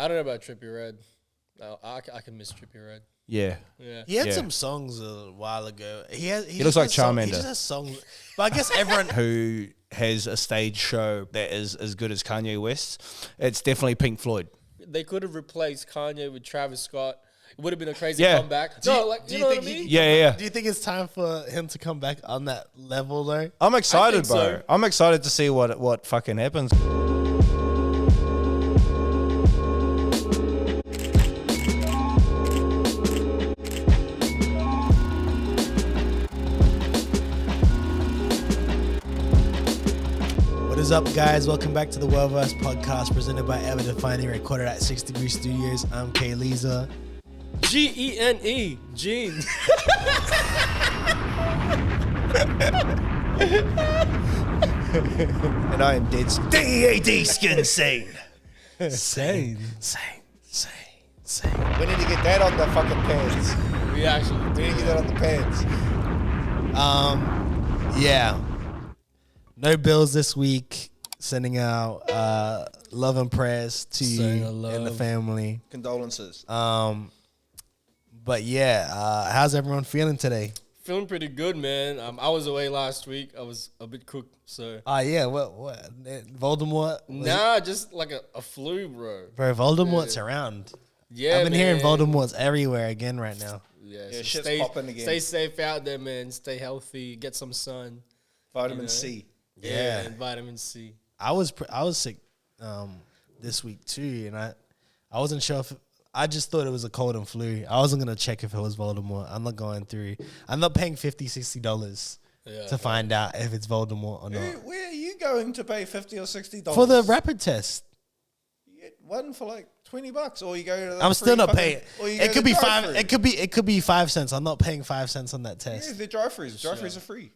I don't know about Trippie Redd. No, I can miss Trippie Redd. Yeah. He had some songs a while ago. He looks like Charmander. He just has songs. But I guess everyone who has a stage show that is as good as Kanye West, it's definitely Pink Floyd. They could have replaced Kanye with Travis Scott. It would have been a crazy comeback. Do you know what I mean? Yeah. Do you think it's time for him to come back on that level though? I'm excited, bro. so. I'm excited to see what fucking happens. What is up, guys? Welcome back to the Worldverse podcast presented by Ever Defining, recorded at 6 Degree Studios. I'm Kay Leza. Gene. Gene. And I am D-A-D skin sane. Sane. We need to get that on the fucking pants. We need to get that on the pants. Yeah. No bills this week. Sending out love and prayers to you and the family. Condolences. But yeah, how's everyone feeling today? Feeling pretty good, man. I was away last week. I was a bit cooked, so. Yeah, what? Voldemort? Just like a flu, bro. Bro, Voldemort's around. Yeah, I've been hearing Voldemort's everywhere again right now. Yeah, so shit's popping again. Stay safe out there, man. Stay healthy. Get some sun. Vitamin C. Yeah, and vitamin C. I was sick this week too, and I wasn't sure if I just thought it was a cold and flu. I wasn't gonna check if it was Voldemort. I'm not going through. I'm not paying $50-$60 to find out if it's Voldemort or not. Where are you going to pay $50 or $60 For the rapid test? You get one for like $20, or you go to. I'm still not paying. It could be five. It could be 5 cents. I'm not paying 5 cents on that test. Yeah, the drive-throughs. Drive-throughs are free.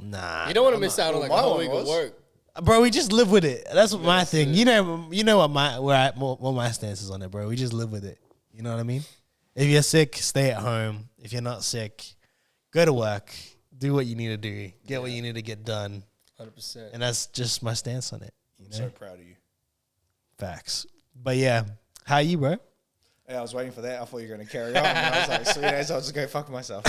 Nah, you don't want to miss out on like a whole week of work. Bro, we just live with it. That's what my thing. You know what my stance is on it, bro. We just live with it. You know what I mean? If you're sick, stay at home. If you're not sick, go to work. Do what you need to do. Get what you need to get done. 100%. And that's just my stance on it. I'm so proud of you. Facts. But yeah, how you, bro? Yeah, I was waiting for that. I thought you were going to carry on. I was like, sweet as, I'll just go fuck myself.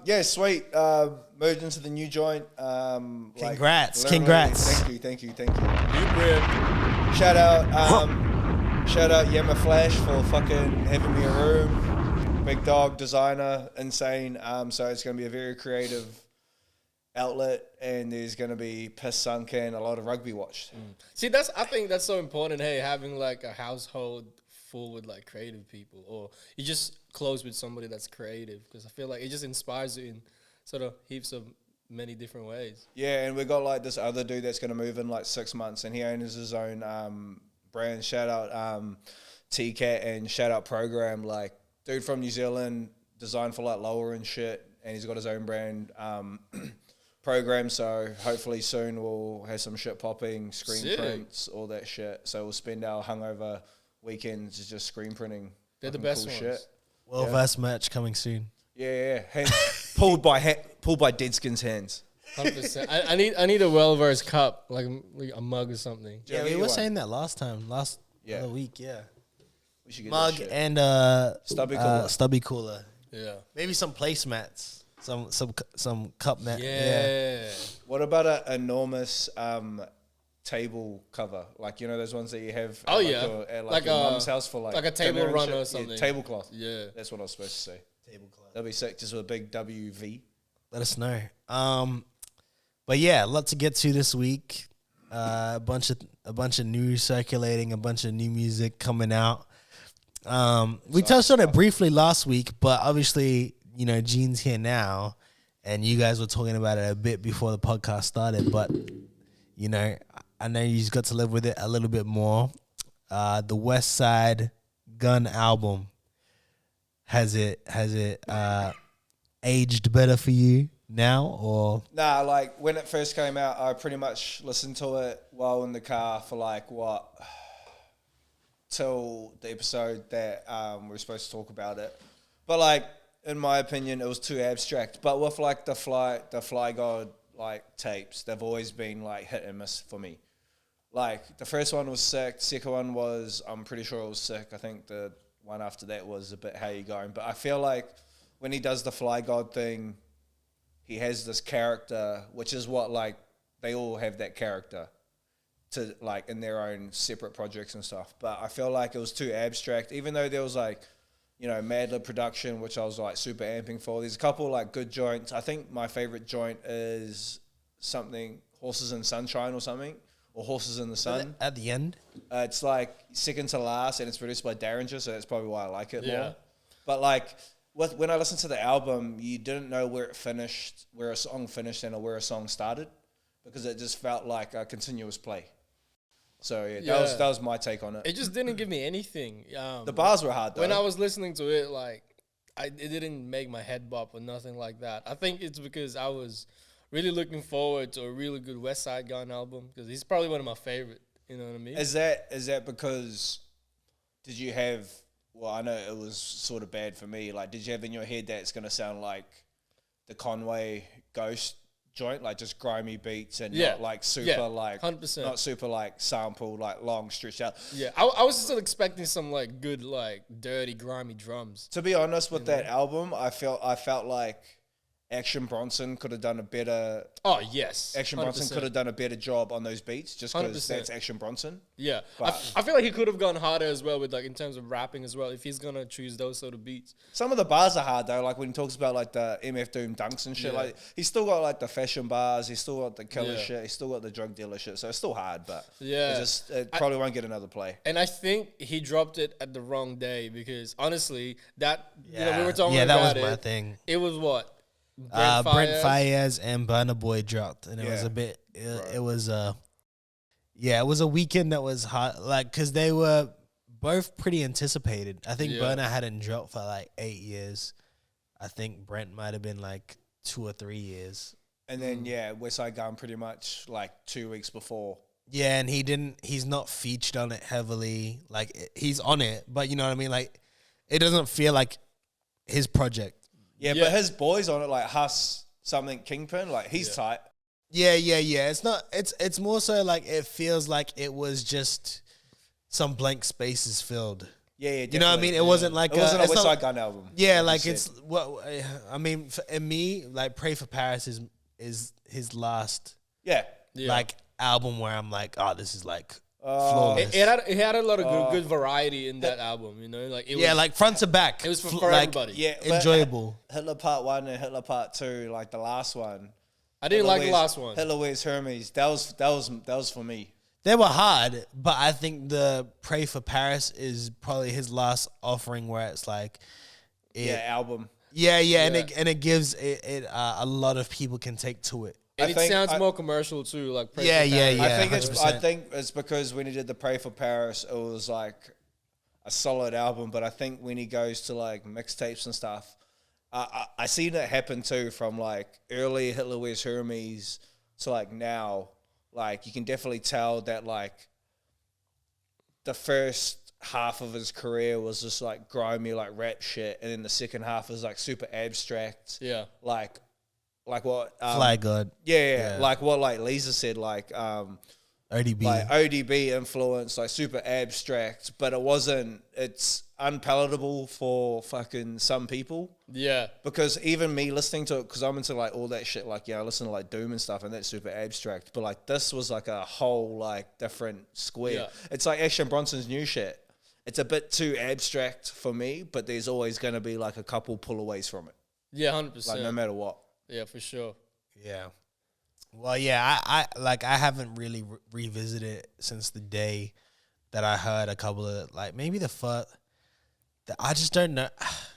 Yeah, sweet. Moved into the new joint. Congrats. Thank you. New crib. Shout out Yemma Flash for fucking having me a room. Big dog, designer, insane. So it's going to be a very creative outlet, and there's going to be piss sunk and a lot of rugby watched. See, I think that's so important. Hey, having like a household full with like creative people, or you just close with somebody that's creative, because I feel like it just inspires you in sort of heaps of many different ways. Yeah, and we got like this other dude that's going to move in like 6 months, and he owns his own brand. Shout out T-Cat and shout out Program, like dude from New Zealand, designed for like Lower and shit, and he's got his own brand Program. So hopefully soon we'll have some shit popping, screen prints, all that shit. So we'll spend our hungover weekends just screen printing. They're the best cool ones. Shit. Worldverse merch coming soon. Yeah. pulled by Deadskin's hands. 100%. I need a Worldverse cup, like a mug or something. Yeah, we were saying that last other week. Yeah, we should get mug and stubby cooler. Yeah, maybe some placemats. Some cup mat. Yeah. What about an enormous table cover? Like, you know those ones that you have at like your mum's house for like a table runner or something. Yeah, tablecloth. Yeah. That's what I was supposed to say. Tablecloth. That'd be sick, just with a big WV. Let us know. But yeah, a lot to get to this week. A bunch of news circulating, a bunch of new music coming out. We touched on it briefly last week, but obviously, you know, Gene's here now, and you guys were talking about it a bit before the podcast started, but, you know, I know you got to live with it a little bit more. The West Side Gun album, has it aged better for you now, or? Nah, like, when it first came out, I pretty much listened to it while in the car for, like, till the episode that we were supposed to talk about it. But, like, in my opinion, it was too abstract. But with like the Fly God like tapes, they've always been like hit and miss for me. Like the first one was sick. Second one was, I'm pretty sure it was sick. I think the one after that was a bit how you going. But I feel like when he does the Fly God thing, he has this character, which is what like they all have that character to like in their own separate projects and stuff. But I feel like it was too abstract, even though there was like, you know, Mad Lib production, which I was like super amping for. There's a couple like good joints. I think my favorite joint is something Horses in Sunshine or something, or Horses in the Sun. At the end? It's like second to last, and it's produced by Derringer, so that's probably why I like it Yeah. more. But like when I listened to the album, you didn't know where it finished, where a song finished and or where a song started, because it just felt like a continuous play. So yeah, that was my take on it. It just didn't give me anything. The bars were hard though. When I was listening to it, like it didn't make my head bop or nothing like that. I think it's because I was really looking forward to a really good West Side Gun album, because he's probably one of my favorite. You know what I mean? Is that because did you have? Well, I know it was sort of bad for me. Like, did you have in your head that it's gonna sound like the Conway Ghost joint, like just grimy beats and not like super like 100%. not super like sample, like long stretched out. Yeah, I was still expecting some like good, like dirty, grimy drums. To be honest with that album, I felt like Action Bronson could have done a better. Oh yes, Action 100%. Bronson could have done a better job on those beats, just because 100%. that's Action Bronson. Yeah, But I feel like he could have gone harder as well with like in terms of rapping as well, if he's gonna choose those sort of beats. Some of the bars are hard though, like when he talks about like the MF Doom dunks and shit. Yeah. Like he's still got like the fashion bars, he's still got the killer Yeah. shit, he's still got the drug dealer shit. So it's still hard, but Yeah. it probably won't get another play. And I think he dropped it at the wrong day, because honestly, that you know, we were talking that about was my it. thing. It was what Brent Fayez? Fayez and Burna Boy dropped, and it was Yeah. a bit. It was it was a weekend that was hard, like because they were both pretty anticipated. I think Yeah. Burna hadn't dropped for like 8 years. I think Brent might have been like 2 or 3 years. And then West Side Gun pretty much like 2 weeks before. Yeah, and he's not featured on it heavily. Like he's on it, but you know what I mean. Like it doesn't feel like his project. Yeah, Yeah. but his boys on it, like Huss, something Kingpin, like he's tight. Yeah. It's not. It's more so like it feels like it was just some blank spaces filled. Yeah, You know what I mean? It wasn't like it wasn't a it's West not- Side Gun album. Yeah, you like said. it's what I mean. In me, like "Pray for Paris" is his last Yeah. like album where I'm like, oh, this is like Oh. flawless. It had a lot of good variety in that album. You know, like it was, like front to back. it was for like, everybody. Yeah, but enjoyable. Hitler Part 1 and Hitler Part 2, like the last one. I didn't like the last one. Hitler Wears Hermes. That was for me. They were hard, but I think the "Pray for Paris" is probably his last offering where it's like, Album. and it gives it a lot of people can take to it. And I it think sounds I- more commercial too. Like Pray Yeah, for yeah, Paris. yeah. I 100%. think it's because when he did the Pray for Paris, it was like a solid album. But I think when he goes to like mixtapes and stuff, I seen it happen too from like early Hitler Wears Hermes to like now. Like you can definitely tell that like the first half of his career was just like grimy like rap shit, and then the second half is like super abstract. Yeah. Like what? Flag God, Yeah. Like what like Lisa said, like ODB. like ODB influence, like super abstract, but it's unpalatable for fucking some people. Yeah. Because even me listening to it, because I'm into like all that shit, like, I listen to like Doom and stuff, and that's super abstract. But like this was like a whole like different square. Yeah. It's like Action Bronson's new shit. It's a bit too abstract for me, but there's always going to be like a couple pullaways from it, Yeah, 100%. like no matter what. Yeah, for sure. Yeah. Well, yeah, I haven't really revisited it since the day that I heard a couple of like maybe the first. I just don't know.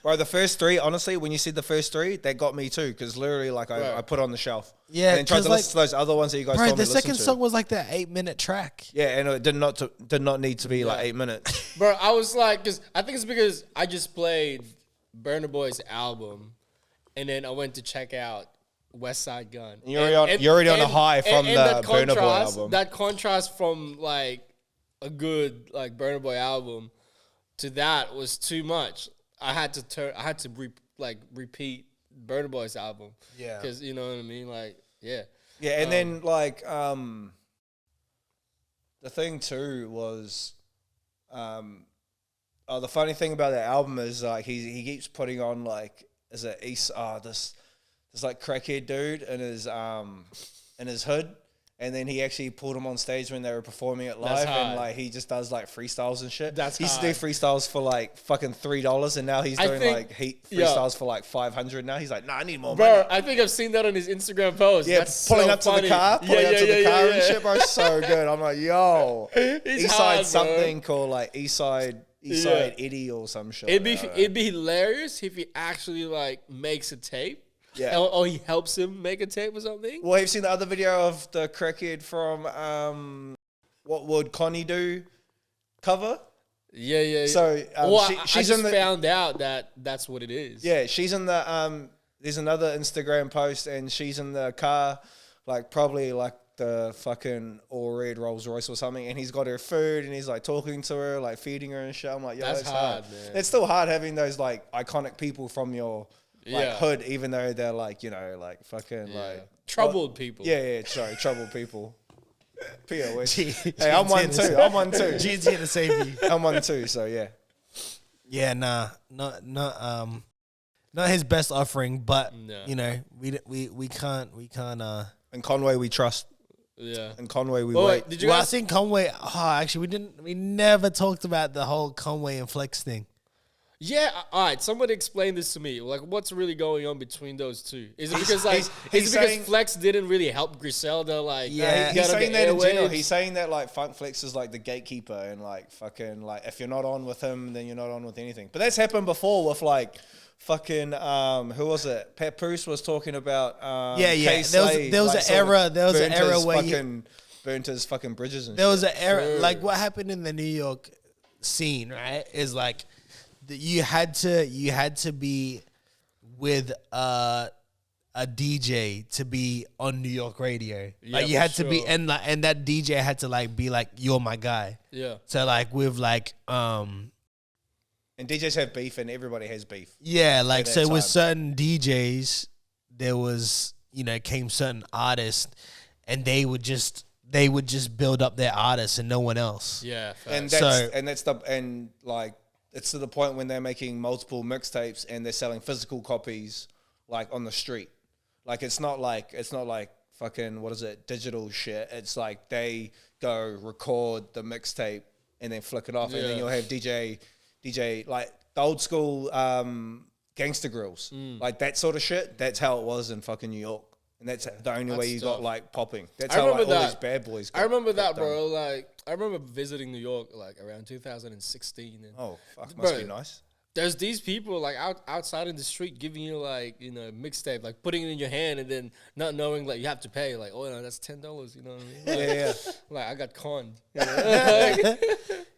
Bro, the first three, honestly, when you said the first three, that got me too, because literally, like, I put it on the shelf. Yeah, and then tried 'cause, to like, listen to those other ones that you guys Bro, told me the to listen second to. song was like that 8-minute track. Yeah, and it did not need to be like 8 minutes. Bro, I was like, because I think it's because I just played Burna Boy's album, and then I went to check out West Side Gun. You're already on a high from the that Burna Boy contrast- album. That contrast from like a good like Burna Boy album to that was too much. I had to repeat Burna Boy's album. Yeah. Because you know what I mean? Like, yeah. Yeah, and then like the thing too was, the funny thing about that album is like he keeps putting on like this like crackhead dude in his hood. And then he actually pulled him on stage when they were performing it live, and like he just does like freestyles and shit. He used to do freestyles for like fucking $3, and now he's doing like freestyles for like 500. Now he's like, nah, I need more money. I think I've seen that on his Instagram post. Yeah, that's pulling so up funny. to the car, and shit, bro. So good. I'm like, yo, Eastside something called like Eastside Eddie or some shit. It'd be hilarious if he actually like makes a tape. Yeah. Or he helps him make a tape or something. Well, have you seen the other video of the crackhead from What Would Connie Do cover? Yeah. So she's found out that that's what it is. Yeah, she's in the there's another Instagram post, and she's in the car, like probably like the fucking all red Rolls Royce or something, and he's got her food, and he's like talking to her, like feeding her and shit. I'm like, yo, that's hard, man. It's still hard having those like iconic people from your hood, even though they're like, you know, like fucking like troubled people. Yeah, sorry, troubled people. POS. Hey, I'm one too. Gene's here to save you. I'm one too. So yeah. Yeah, nah, not his best offering, but you know, we can't. And Conway, we trust. Yeah. And Conway, we wait. Did you guys? I think Conway. Actually, we never talked about the whole Conway and Flex thing. Yeah, all right. Somebody explain this to me. Like, what's really going on between those two? Is it because because Flex didn't really help Griselda? Like, he's saying that in general. He's saying that like Funk Flex is like the gatekeeper, and like fucking like if you're not on with him, then you're not on with anything. But that's happened before with like fucking who was it? Papoose was talking about There was an era. There was an era where burnt his fucking bridges and there was an era like what happened in the New York scene, right? Is like. You had to be with a DJ to be on New York radio. Yeah, like you had to be, and that DJ had to like be like, you're my guy. Yeah. So like with like and DJs have beef, and everybody has beef. Yeah, like so with certain DJs, there was came certain artists, and they would just build up their artists and no one else. Yeah, and like. It's to the point when they're making multiple mixtapes and they're selling physical copies like on the street. Like it's not like fucking digital shit. It's like they go record the mixtape and then flick it off, and then you'll have DJ like the old school gangster grills, like that sort of shit. That's how it was in fucking New York. And that's the only way you got like popping. That's how like, all these bad boys got. I remember that, bro. Like I remember visiting New York like around 2016. And must be nice. There's these people like outside in the street giving you like mixtape, like putting it in your hand and then not knowing like you have to pay like that's $10. You know what I mean? Like, yeah. Like I got conned.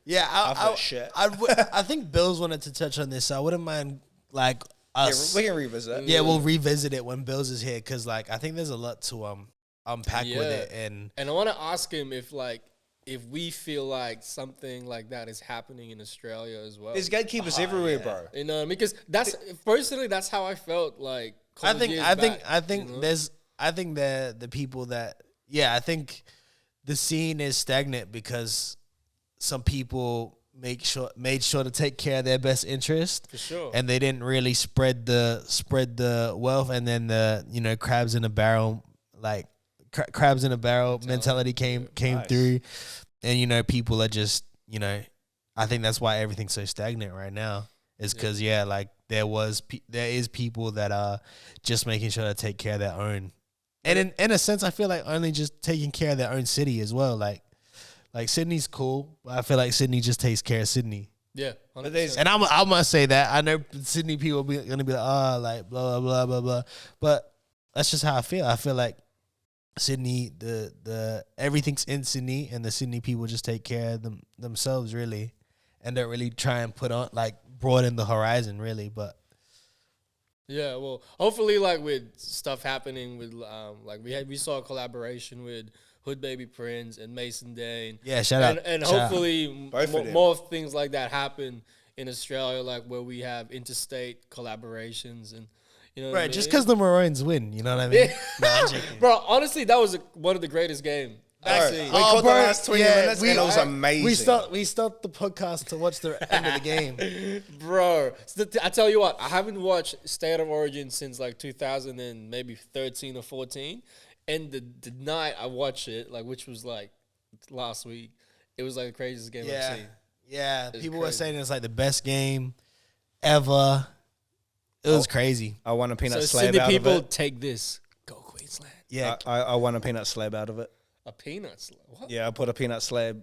Yeah, I think Bills wanted to touch on this, so I wouldn't mind like. Yeah, we can revisit. Yeah, we'll revisit it when Bills is here because, like, I think there's a lot to unpack with it, and I want to ask him if we feel like something like that is happening in Australia as well. There's gatekeepers everywhere, bro. You know, because that's personally that's how I felt. Like, I think the people that I think the scene is stagnant because some people made sure to take care of their best interest, for sure, and they didn't really spread the wealth, and then the crabs in a barrel mentality came through, and people are just I think that's why everything's so stagnant right now is because like there is people that are just making sure to take care of their own, and in a sense I feel like only just taking care of their own city as well, like Sydney's cool, but I feel like Sydney just takes care of Sydney. Yeah, 100%. And I must say that I know Sydney people are gonna be like, like blah blah blah blah blah, but that's just how I feel. I feel like Sydney, the everything's in Sydney, and the Sydney people just take care of themselves really, and don't really try and put on like broaden the horizon really. But yeah, well, hopefully, like with stuff happening with like we saw a collaboration with Hood Baby Prince and Mason Dane. Yeah, shout out. And hopefully more things like that happen in Australia, like where we have interstate collaborations and right, just because the Maroons win, you know what I mean? Bro, honestly, that was one of the greatest games That's We it. caught the last 20 minutes and it was amazing. We stopped the podcast to watch the end of the game. Bro, I tell you what, I haven't watched State of Origin since like 2000 and maybe 13 or 14. And the night I watched it, like which was like last week, it was like the craziest game I've seen. Yeah, It's people were crazy. saying it's like the best game ever. It was crazy. I want a peanut So slab Sydney out people, of it. take this. Go Queensland. Yeah, I want a peanut slab out of it. A peanut slab? What? Yeah, I put a peanut slab.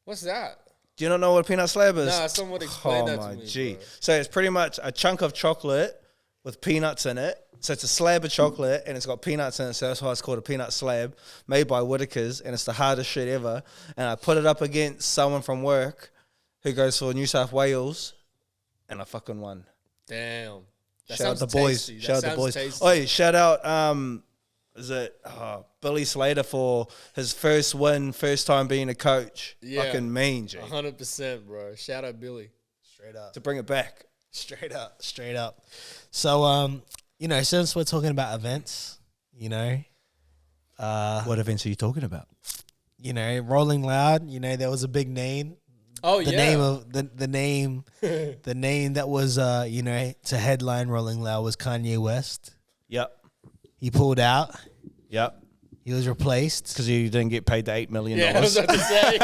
What's that? Do you not know what a peanut slab is? Nah, someone explain that to my me, G. bro. So it's pretty much a chunk of chocolate with peanuts in it. So it's a slab of chocolate and it's got peanuts in it. So that's why it's called a peanut slab, made by Whittaker's, and it's the hardest shit ever. And I put it up against someone from work who goes for New South Wales, and I fucking won. Damn. That Shout out sounds the boys. tasty. Shout out That the boys. sounds tasty. Oh, shout out is it Billy Slater for his first win, first time being a coach. Yeah. Fucking mean, G. 100%, bro. Shout out Billy. straight up. To bring it back. Straight up. So, since we're talking about events, What events are you talking about? Rolling Loud, there was a big name. Oh, The yeah. name of the name, the name that was, to headline Rolling Loud was Kanye West. Yep. He pulled out. Yep. He was replaced. Because you didn't get paid the $8 million. Yeah, I was about to say.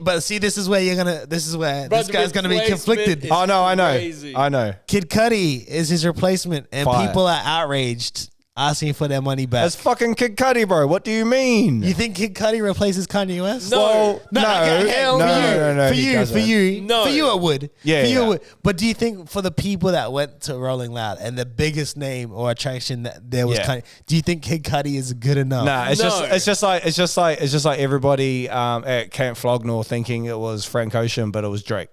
But see, this is where this Bro, guy's the gonna be replacement conflicted. is Oh, no, I know. crazy. I know. Kid Cudi is his replacement, and Fire. people are outraged, asking for their money back. That's fucking Kid Cudi, bro. What do you mean? You think Kid Cudi replaces Kanye West? No. Well, no. okay, hell for no. you, No, for he you, doesn't. for you, No. for you, it would. Yeah, for you, yeah. it would. But do you think for the people that went to Rolling Loud and the biggest name or attraction that there was, Yeah. Kanye, do you think Kid Cudi is good enough? Nah, it's No. just like everybody at Camp Flognor thinking it was Frank Ocean, but it was Drake.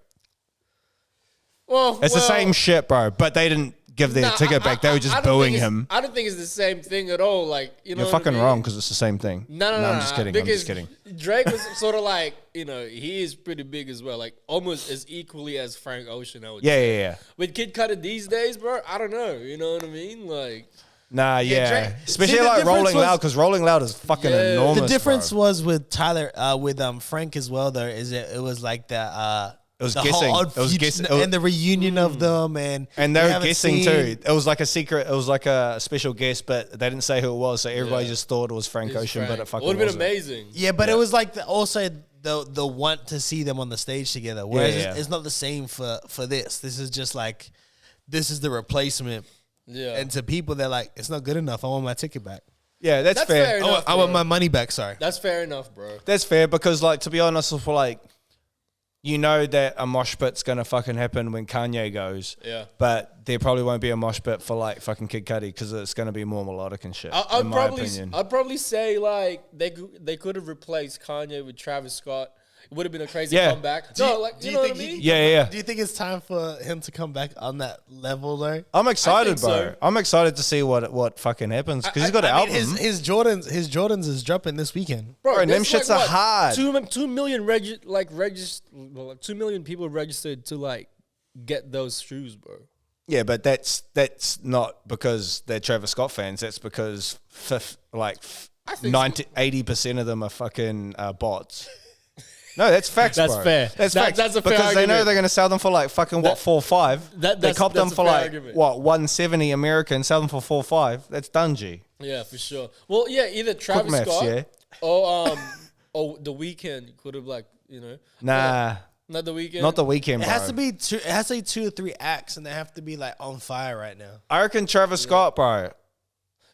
Well, It's the same shit, bro. But they didn't give their nah, ticket back. They were just I don't booing think him. I don't think it's the same thing at all. Like, you know You're what I fucking mean? wrong because it's the same thing. No, I'm just kidding. I'm because just kidding. Drake was sort of like, he is pretty big as well. Like, almost as equally as Frank Ocean, I would Yeah, say. yeah, yeah. With Kid Cudi these days, bro, I don't know. You know what I mean? Like, Nah, yeah. Drake- Especially See, the like difference Rolling was- Loud, because Rolling Loud is fucking Yeah. enormous. The difference bro. was with Tyler, with Frank as well. Though, is it was like the It was the guessing. whole It was future- guessing. and the reunion of them, and they we were haven't guessing seen- too. It was like a secret. It was like a special guest, but they didn't say who it was, so everybody Yeah. just thought it was Frank it's Ocean, but Frank. it fucking would have been wasn't. amazing. Yeah, but it was like also the want to see them on the stage together. Whereas Yeah. It's not the same for this. This is just like this is the replacement. Yeah. And to people, they're like, it's not good enough. I want my ticket back. Yeah, that's That's fair. fair. enough, I want bro. my money back. Sorry. That's fair enough, bro. That's fair because, like, to be honest, for like, you know that a mosh pit's gonna fucking happen when Kanye goes. Yeah. But there probably won't be a mosh pit for like fucking Kid Cudi because it's gonna be more melodic and shit. I'd in my probably, opinion. I'd probably say like they could have replaced Kanye with Travis Scott. It would have been a crazy Yeah. comeback. No, like you know what I mean? Yeah. Do you think it's time for him to come back on that level though? I'm excited, think bro. so. I'm excited to see what fucking happens because he's got an album. His Jordans is dropping this weekend. Bro, them there's shits are hard. 2 million 2 million people registered to like get those shoes, bro. Yeah, but that's not because they're Travis Scott fans. That's because I think 80% of them are fucking bots. No, that's facts, That's bro. fair. That's That- facts. that's a fair because they know argument. they're going to sell them for like fucking what 4.5. They that's- cop them that's a for fair like argument. what 170 American, sell them for 4.5. That's dungy. Yeah, for sure. Well, yeah, either Quick Travis maths, Scott yeah. or the Weeknd could have Nah, not the Weeknd. not the weekend, It bro. has to be two. It has to be 2 or 3 acts, and they have to be like on fire right now. I reckon Travis Scott, bro.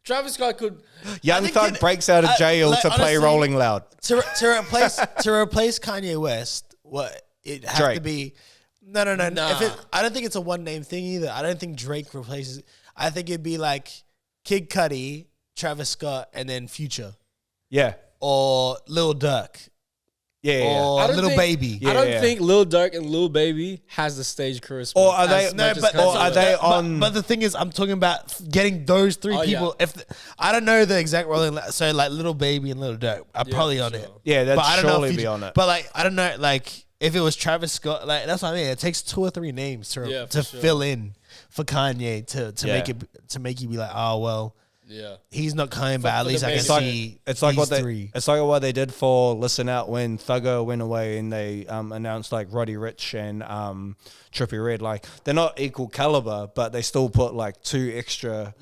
Travis Scott could. Young think Thug it- breaks out of jail like, to play honestly- Rolling Loud. To replace Kanye West, what it has to Drake. be. No. Nah. I don't think it's a one name thing either. I don't think Drake replaces. I think it'd be like Kid Cudi, Travis Scott, and then Future Yeah, or Lil Durk yeah. or I don't Little think- Baby. Yeah. I don't think Lil Durk and Lil Baby has the stage charisma. Or are they- as no, much as but- Kanye or are West. they But- on- But the thing is, I'm talking about getting those 3 Oh, yeah. people. I don't know the exact rolling, so like Little Baby and Little Durk are probably for on sure. it. Yeah, that'd But I don't know surely if be on it. But like, I don't know, like if it was Travis Scott, like that's what I mean. It takes 2 or 3 names Yeah, to for sure. fill in for Kanye to Yeah. make you be like, oh well, Yeah. He's not coming, but at for least the I can basic- see. It's like these what three. it's like what they did for Listen Out when Thugger went away and they announced like Roddy Ricch and Trippie Redd. Like they're not equal caliber, but they still put like 2 extra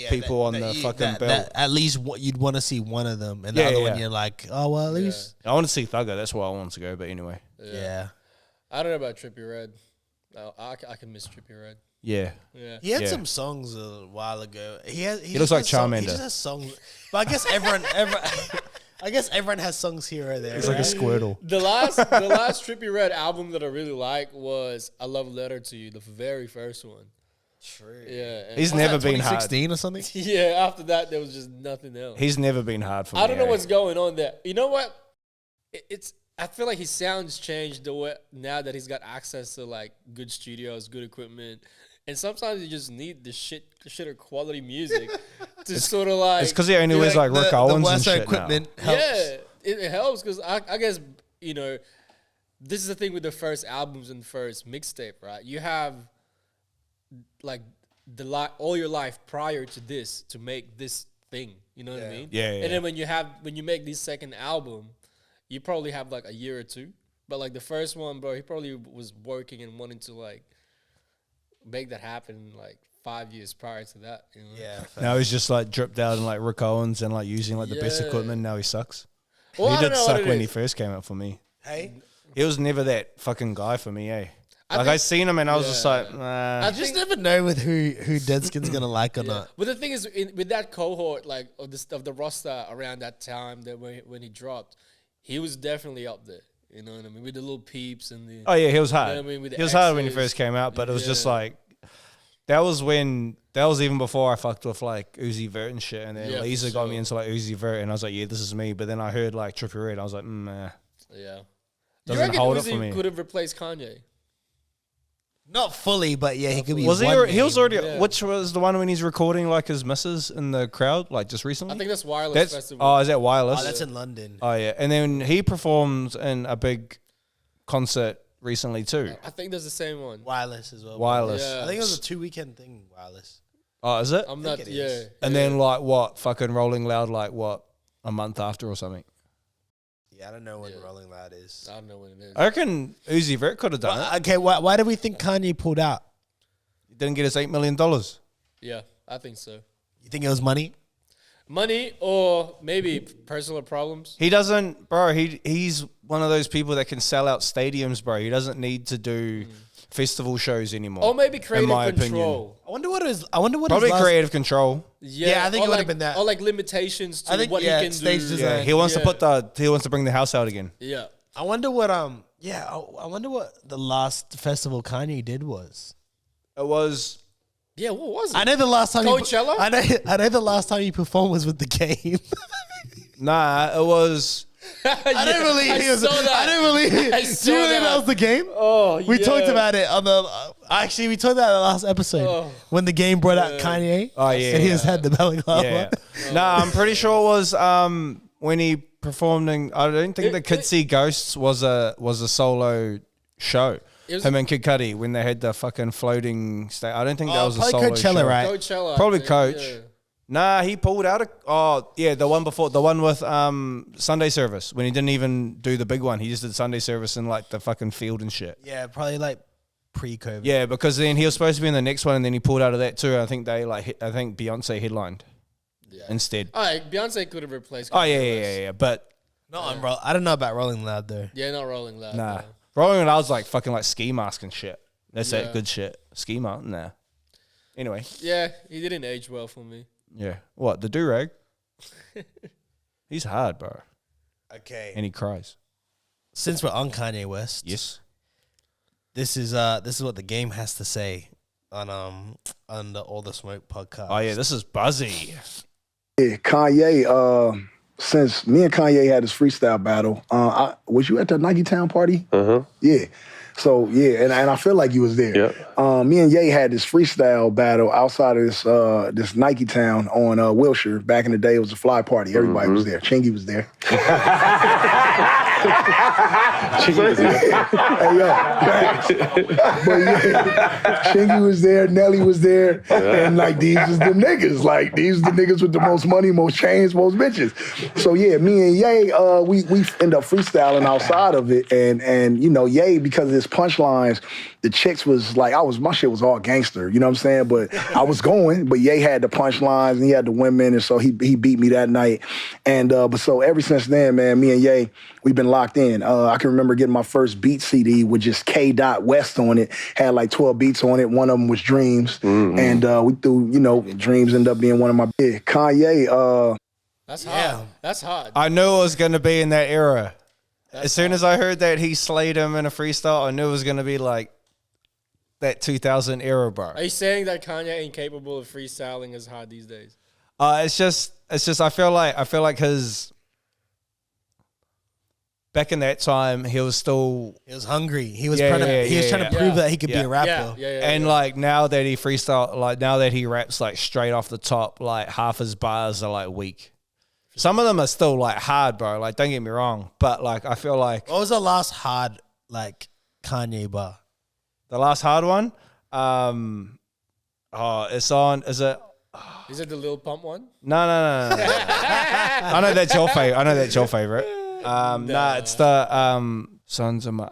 people on the fucking bill. At least you'd want to see one of them, and the Yeah, other one yeah. you're like, oh well, at least I want to see Thugger. That's where I want to go. But anyway, yeah. I don't know about Trippie Redd. No, I can miss Trippie Redd. yeah. Yeah. He had Yeah. some songs a while ago. He looks like just has Charmander. He just has songs, but I guess everyone has songs here or there. He's like a right? Squirtle. The last Trippie Redd album that I really like was "A Love Letter to You," the very first one. True. Yeah. and- He's never been hard. 2016 or something. yeah. After that, there was just nothing else. He's never been hard for me. I don't know eh? what's going on there. You know what? It's. I feel like his sound's changed the way now that he's got access to like good studios, good equipment, and sometimes you just need the shit or quality music to sort of like. It's because he only wears like Rick the Owens and worse shit equipment now. helps. Yeah, it helps because I guess this is the thing with the first albums and first mixtape, right? You have like all your life prior to this to make this thing. You know what I mean? Yeah, yeah, And then when you make this second album, you probably have like a year or two. But like the first one, bro, he probably was working and wanting to like make that happen like 5 years prior to that. You know? Yeah. Now he's just like dripped out and like Rick Owens and like using like the best Yeah. equipment. Now he sucks. Well, I He don't did know suck what it when he is. first came out for me. Hey, He was never that fucking guy for me, eh? I Like think- I seen him and I was just Yeah. like, nah. I just think- never know with who Deadskin's gonna like or not. But the thing is, with that cohort, like of the roster around that time that when he dropped, he was definitely up there. You know what I mean? With the little peeps and the. Oh yeah, he was hard. You know what I mean? With the He was hard when he X's. first came out, but it was just Yeah. like that was even before I fucked with like Uzi Vert and shit, and then Yeah, for Lisa got me sure. into like Uzi Vert, and I was like, yeah, this is me. But then I heard like Trippie Redd, I was like, nah. Yeah. You Doesn't reckon hold it for Uzi me. could have replaced Kanye? Not fully, but yeah, he could be. Was he? one He was name. already. Yeah. Which was the one when he's recording like his missus in the crowd, like just recently. I think that's Wireless That's Festival. oh, is that Wireless? Oh, that's in London. Oh yeah, and then he performed in a big concert recently too. I think that's the same one. Wireless as well. Wireless. Yeah. I think it was a 2-weekend thing. Wireless. Oh, is it? I'm not. think it Yeah. is. And then like what? Fucking Rolling Loud, like what? A month after or something. Yeah, I don't know when Yeah. Rolling Loud is. I don't know what it is. I reckon Uzi Vert could have done it. Okay, why do we think Kanye pulled out? He didn't get his $8 million. Yeah, I think so. You think it was money? Money or maybe personal problems. He doesn't, bro. He's one of those people that can sell out stadiums, bro. He doesn't need to do festival shows anymore. Or maybe creative my control. I wonder what it is. I wonder what Probably his last, creative control. Yeah, I think or it would've like- been that. Or like limitations to I think, what yeah, he can stage do. design. Yeah, he wants Yeah. he wants to bring the house out again. Yeah. I wonder what I wonder what the last festival Kanye did was. It was Yeah, what was it? I know the last time Coachella? I know the last time he performed was with the Game. nah. It was I don't believe he was. I don't believe it. I Do saw you believe that. that was the Game? Oh, We yeah. talked about it on the. Actually, we talked about it in the last episode Oh. when the Game brought out Kanye. Oh, yeah, and he yeah. just had the balaclava. yeah. Nah, I'm pretty sure it was when he performed in. I don't think the Kids See Ghosts was a solo show. It was- Him and Kid Cudi when they had the fucking floating stage. I don't think that Oh, was a probably solo Coachella, show. right? Coachella. I Probably think, Coach. yeah. Nah, he pulled out the one before, the one with Sunday service when he didn't even do the big one. He just did Sunday service in like the fucking field and shit. Yeah, probably like pre-COVID. Yeah, because then he was supposed to be in the next one and then he pulled out of that too. I think I think Beyonce headlined instead. All right, Beyonce could have replaced. Oh Kanye yeah, West. yeah. But No, I don't know about Rolling Loud though. Yeah, not Rolling Loud. nah, no. Rolling Loud's like fucking like ski mask and shit. That's Yeah. that good shit. Ski mask, nah. Anyway, Yeah, he didn't age well for me. yeah. What the do-rag? He's hard, bro, Okay. and he cries. Since we're on Kanye West, Yes. this is what the Game has to say on the All the Smoke podcast. Oh yeah, this is buzzy. Yeah, Kanye, since me and Kanye had this freestyle battle, was you at the Nike Town party? Yeah. So, yeah, and I feel like you was there. Yeah. Me and Ye had this freestyle battle outside of this Nike Town on Wilshire. Back in the day, it was a fly party. Everybody was there. Chingy was there. Hey, yo, facts. But yeah, Chingy was there, Nelly was there, and like these was the niggas. Like these the niggas with the most money, most chains, most bitches. So yeah, me and Ye, we end up freestyling outside of it, and you know, Ye, because of his punchlines, the chicks was like, my shit was all gangster, you know what I'm saying? But I was going, but Ye had the punchlines and he had the women, and so he beat me that night. And but so ever since then, man, me and Ye, we've been locked in. I can remember getting my first beat CD with just K. West on it. Had like 12 beats on it. One of them was Dreams. And we threw, you know, Dreams ended up being one of my big. Kanye, That's hard. That's hard. I knew it was going to be in that era. As soon as I heard that he slayed him in a freestyle, I knew it was going to be like that 2000 era, bro. Are you saying that Kanye ain't capable of freestyling as hard these days? It's just I feel like his back in that time he was hungry. He was trying to prove that he could be a rapper. And like now that he freestyle, like now that he raps like straight off the top, like half his bars are like weak. Some of them are still like hard, bro. Like don't get me wrong, but like I feel like What was the last hard like Kanye bar? the last hard one, it's on. Is it? Is it the Lil Pump one? No. I know that's your favorite. Nah, it's the Sons of My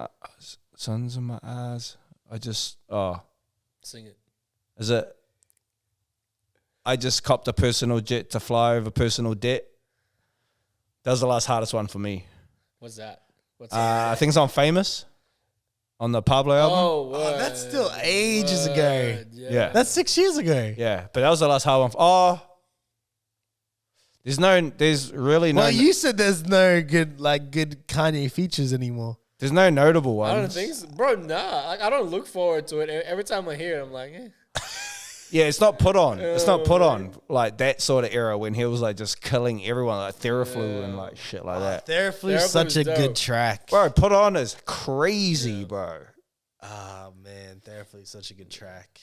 Eyes. Sing it. Is it? I just copped a personal jet to fly over personal debt. That was the last hardest one for me. What's that? I think it's on Famous, on the Pablo album. Oh, that's still ages ago. Yeah. That's 6 years ago. Yeah, but that was the last hard one. There's really no. Well, you said there's no good Kanye features anymore. There's no notable ones. I don't think so. Bro, nah. I don't look forward to it. Every time I hear it, I'm like, eh. Yeah, it's not put on. It's not put on like that sort of era when he was like just killing everyone, like Theraflu and like shit like that. Theraflu is such a good track. Bro, Put On is crazy, bro. Oh, man. Theraflu is such a good track.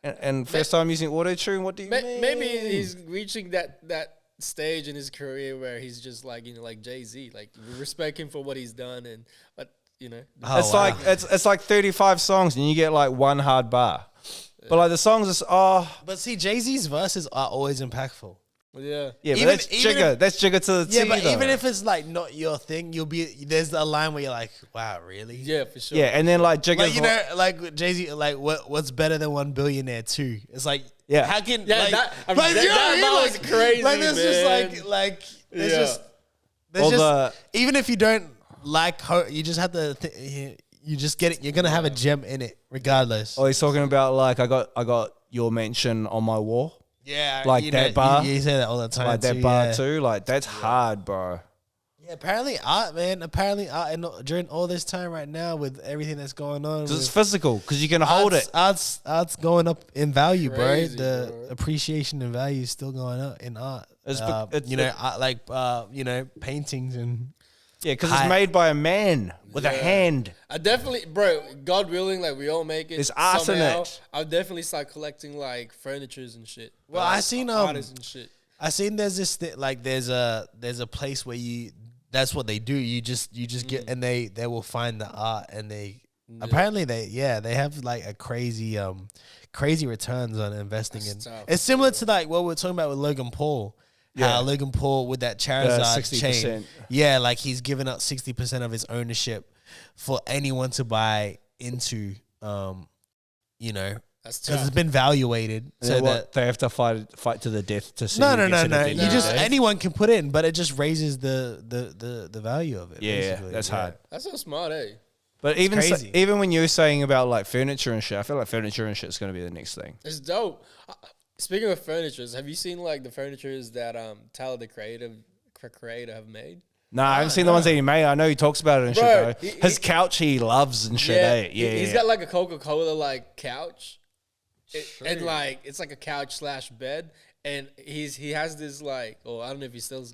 And first time using auto-tune, what do you mean? Maybe he's reaching that stage in his career where he's just like, you know, like Jay-Z. Like, we respect him for what he's done, but you know. Like it's like 35 songs and you get like one hard bar. But like the songs is But see, Jay-Z's verses are always impactful. Yeah. Yeah, but that's Jigga. That's Jigga to the T. Yeah, but though. even if it's like not your thing, there's a line where you're like, wow, really? Yeah, for sure. Yeah, and then like Jigga's Like, you know, like Jay-Z, like what's better than One Billionaire 2? It's like, Yeah. how can that was crazy, like there's man. just even if you don't like you just have to you just get it. You're gonna have a gem in it regardless. Oh, he's talking about like I got your mention on my wall. Yeah, like that bar. You say that all the time. Like that bar too. Like that's hard, bro. Yeah, apparently art, man. Apparently art, and during all this time right now with everything that's going on, Because it's physical. Because you can hold it. Art's going up in value, Crazy, bro. The bro. appreciation and value is still going up in art. Paintings and Yeah, because it's made by a man with a hand. I definitely, bro, God willing, like we all make it. There's art in it. I'll definitely start collecting like furnitures and shit. Well, like, I seen artists and shit. I seen there's this like there's a place where that's what they do. You just get and they will find the art and apparently they have like a crazy returns on investing in. Tough, it's similar to like what we're talking about with Logan Paul. Yeah. How Logan Paul with that Charizard 60%. chain. Yeah, like he's given up 60% of his ownership for anyone to buy into. That's because tough. it's been valuated. So that they have to fight to the death to see. no. who gets it at the end You of just the day. anyone can put in, but it just raises the value of it. Yeah, basically. that's hard. That's so smart, eh? But crazy. even when you were saying about like furniture and shit, I feel like furniture and shit is going to be the next thing. It's dope. Speaking of furnitures, have you seen like the furnitures that Tyler the creator have made? Nah, I haven't seen the ones that he made. I know he talks about it and Bro, shit though. His couch he loves and shit. Eh? Yeah, He's got like a Coca-Cola like couch, and like it's like a couch / bed, and he has this like, I don't know if he still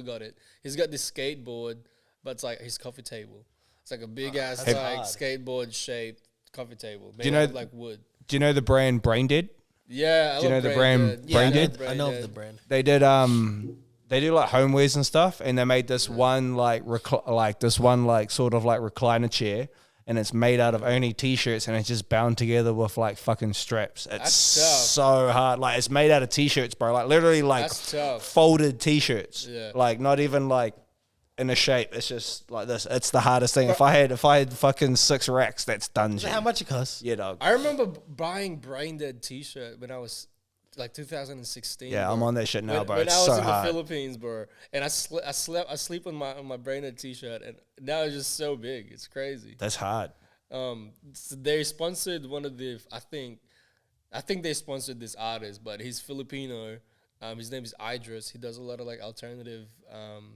got it. He's got this skateboard, but it's like his coffee table. It's like a big ass like skateboard shaped coffee table made out of like wood. Do you know the brand Brain Dead? Yeah, Do you know the brand Brain Dead? I know of the brand. They they do like homewares and stuff, and they made this one like sort of like recliner chair, and it's made out of only t-shirts, and it's just bound together with like fucking straps. It's so hard. Like it's made out of t-shirts, bro. Like literally like folded t-shirts. Yeah. Like not even like in a shape. It's just like this. It's the hardest thing. If I had fucking 6 racks, that's done. How much it costs? Yeah, dog. I remember buying Brain Dead t-shirt when I was like 2016. Yeah, bro. I'm on that shit now, bro. When it's I was so in hard. the Philippines, bro, and I sleep on my Brain Dead t-shirt, and now it's just so big. It's crazy. That's hard. So they sponsored one of the. I think they sponsored this artist, but he's Filipino. His name is E030. He does a lot of like alternative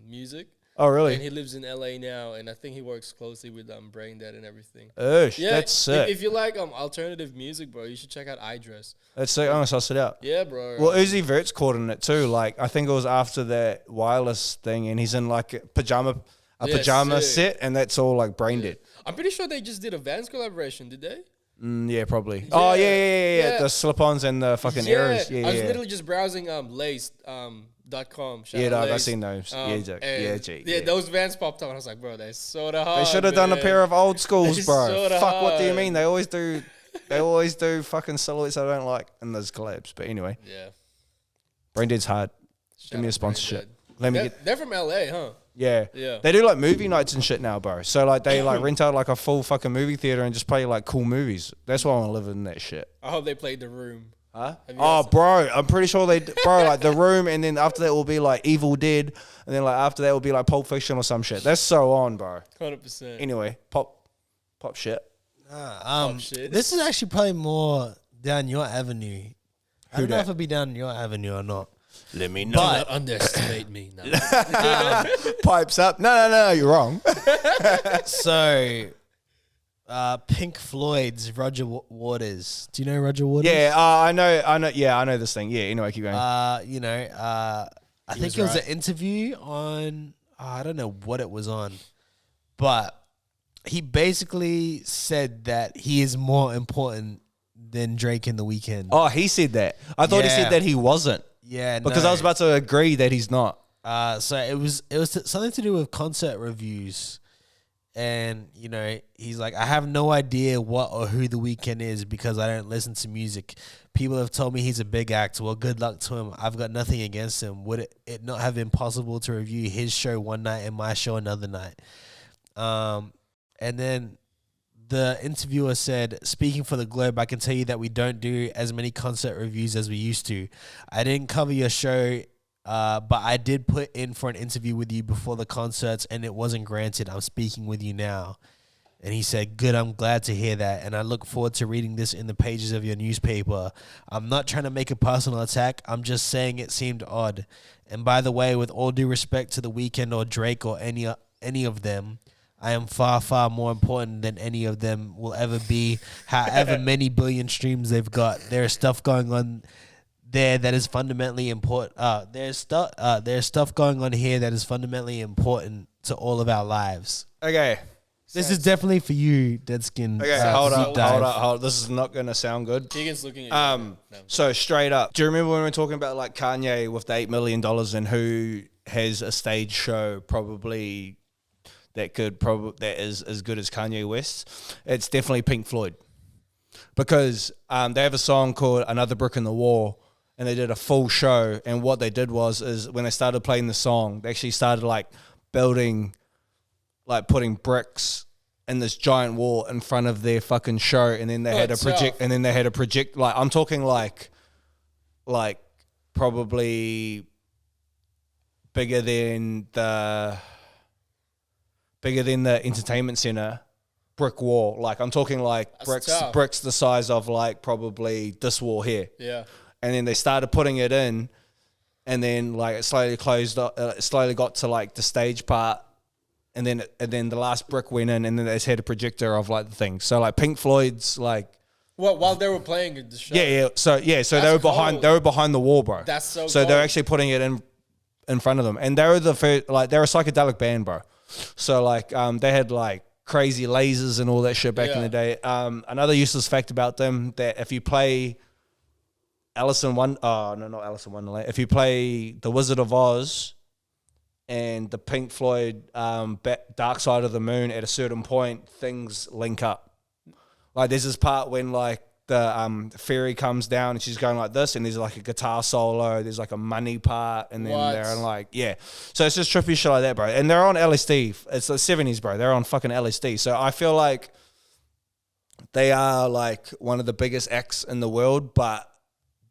music. Oh, really? And he lives in LA now, and I think he works closely with Brain Dead and everything. Yeah, that's sick. If you like alternative music, bro, you should check out E030. That's sick. I'm gonna suss it out. Yeah, bro. Well, E030's caught in it too. Like I think it was after that wireless thing, and he's in like a pajama set, and that's all like Brain Dead. I'm pretty sure they just did a Vans collaboration. Did they? Yeah, probably. Yeah. Oh yeah. The slip-ons and the fucking errors. Yeah, I was literally just browsing lace.com. Yeah, dog, I seen those. Those Vans popped up, and I was like, bro, they're so hard. They should have done a pair of old schools, bro. Fuck, what do you mean? They always do. They always do fucking silhouettes I don't like in those collabs. But anyway, yeah, Brain Dead's hard. Give me a sponsorship. They're from LA, huh? Yeah. They do like movie nights and shit now, bro. So like they like rent out like a full fucking movie theater and just play like cool movies. That's why I want to live in that shit. I hope they played The Room. Huh? Oh, bro, I'm pretty sure like The Room, and then after that will be like Evil Dead, and then like after that will be like Pulp Fiction or some shit. That's so on, bro. 100%. Anyway, pop shit. Pop shit. This is actually probably more down your avenue. I don't know if it'll be down your avenue or not. Let me know. Do not underestimate me. No. Pipes up. No, you're wrong. So, Pink Floyd's Roger Waters. Do you know Roger Waters? Yeah, I know. Yeah, I know this thing. Yeah, anyway, keep going. I think it was an interview on, I don't know what it was on, but he basically said that he is more important than Drake and The Weeknd. Oh, he said that. I thought he said that he wasn't. Yeah, because I was about to agree that he's not. So it was something to do with concert reviews, and he's like, I have no idea what or who The Weeknd is because I don't listen to music. People have told me he's a big act. Well, good luck to him. I've got nothing against him. Would it not have been possible to review his show one night and my show another night? And then the interviewer said, speaking for the Globe, I can tell you that we don't do as many concert reviews as we used to. I didn't cover your show, but I did put in for an interview with you before the concerts, and it wasn't granted. I'm speaking with you now. And he said, good, I'm glad to hear that, and I look forward to reading this in the pages of your newspaper. I'm not trying to make a personal attack. I'm just saying it seemed odd. And by the way, with all due respect to The Weeknd or Drake or any of them, I am far, far more important than any of them will ever be, however many billion streams they've got. There's stuff going on there that is fundamentally important. There's stuff going on here that is fundamentally important to all of our lives. Okay. This is definitely for you, Deadskin. Okay, hold up. This is not going to sound good. Keegan's looking at you. So straight up, do you remember when we were talking about like Kanye with the $8 million and who has a stage show probably that is as good as Kanye West? It's definitely Pink Floyd, because they have a song called Another Brick in the Wall, and they did a full show, and what they did is when they started playing the song, they actually started like building, like putting bricks in this giant wall in front of their fucking show, and then they had a project, like I'm talking like probably bigger than the entertainment center brick wall. Like I'm talking like bricks the size of like probably this wall here. Yeah. And then they started putting it in, and then like it slowly closed up, slowly got to like the stage part, and then the last brick went in, and then they just had a projector of like the thing. So like Pink Floyd's like, well, while they were playing the show. Yeah. So they were behind the wall, bro. That's so So they're actually putting it in front of them, and they were the first, like they're a psychedelic band, bro. So like they had like crazy lasers and all that shit back in the day. Another useless fact about them, that if you play Not Alice in Wonderland, if you play The Wizard of Oz and the Pink Floyd Dark Side of the Moon, at a certain point, things link up. Like there's this part when like the fairy comes down and she's going like this, and there's like a guitar solo, there's like a money part, and then they're like, yeah. So it's just trippy shit like that, bro. And they're on LSD. It's the 70s, bro. They're on fucking LSD. So I feel like they are like one of the biggest acts in the world, but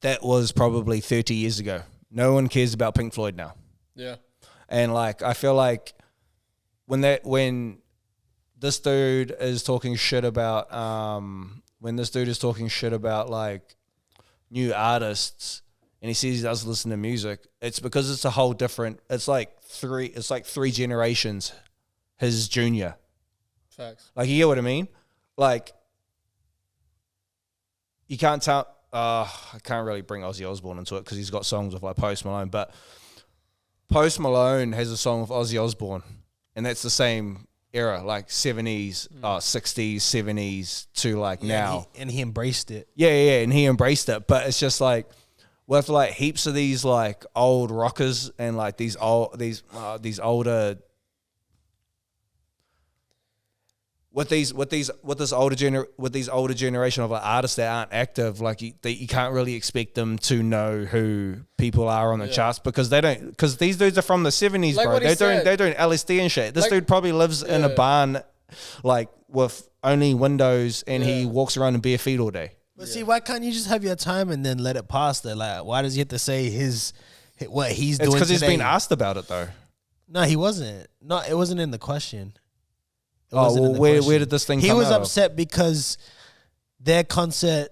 that was probably 30 years ago. No one cares about Pink Floyd now. Yeah. And like I feel like when this dude is talking shit about like new artists, and he says he doesn't listen to music, it's because it's a whole different. It's like three generations his junior. Facts. Like you get what I mean? Like you can't tell. I can't really bring Ozzy Osbourne into it because he's got songs with like Post Malone, but Post Malone has a song with Ozzy Osbourne, and that's the same era, like 70s, 60s, 70s to like now. And he embraced it. Yeah, and he embraced it. But it's just like with like heaps of these like old rockers and like these older. With this older generation of like artists that aren't active, like you can't really expect them to know who people are on the charts because these dudes are from the 70s, like bro. They're doing LSD and shit. This dude probably lives in a barn, like with only windows, and he walks around in bare feet all day. But see, why can't you just have your time and then let it pass there? Like, why does he have to say what he's doing? It's because he's today? been asked about it though. No, he wasn't. No, it wasn't in the question. Where did this thing come out? He was upset because their concert,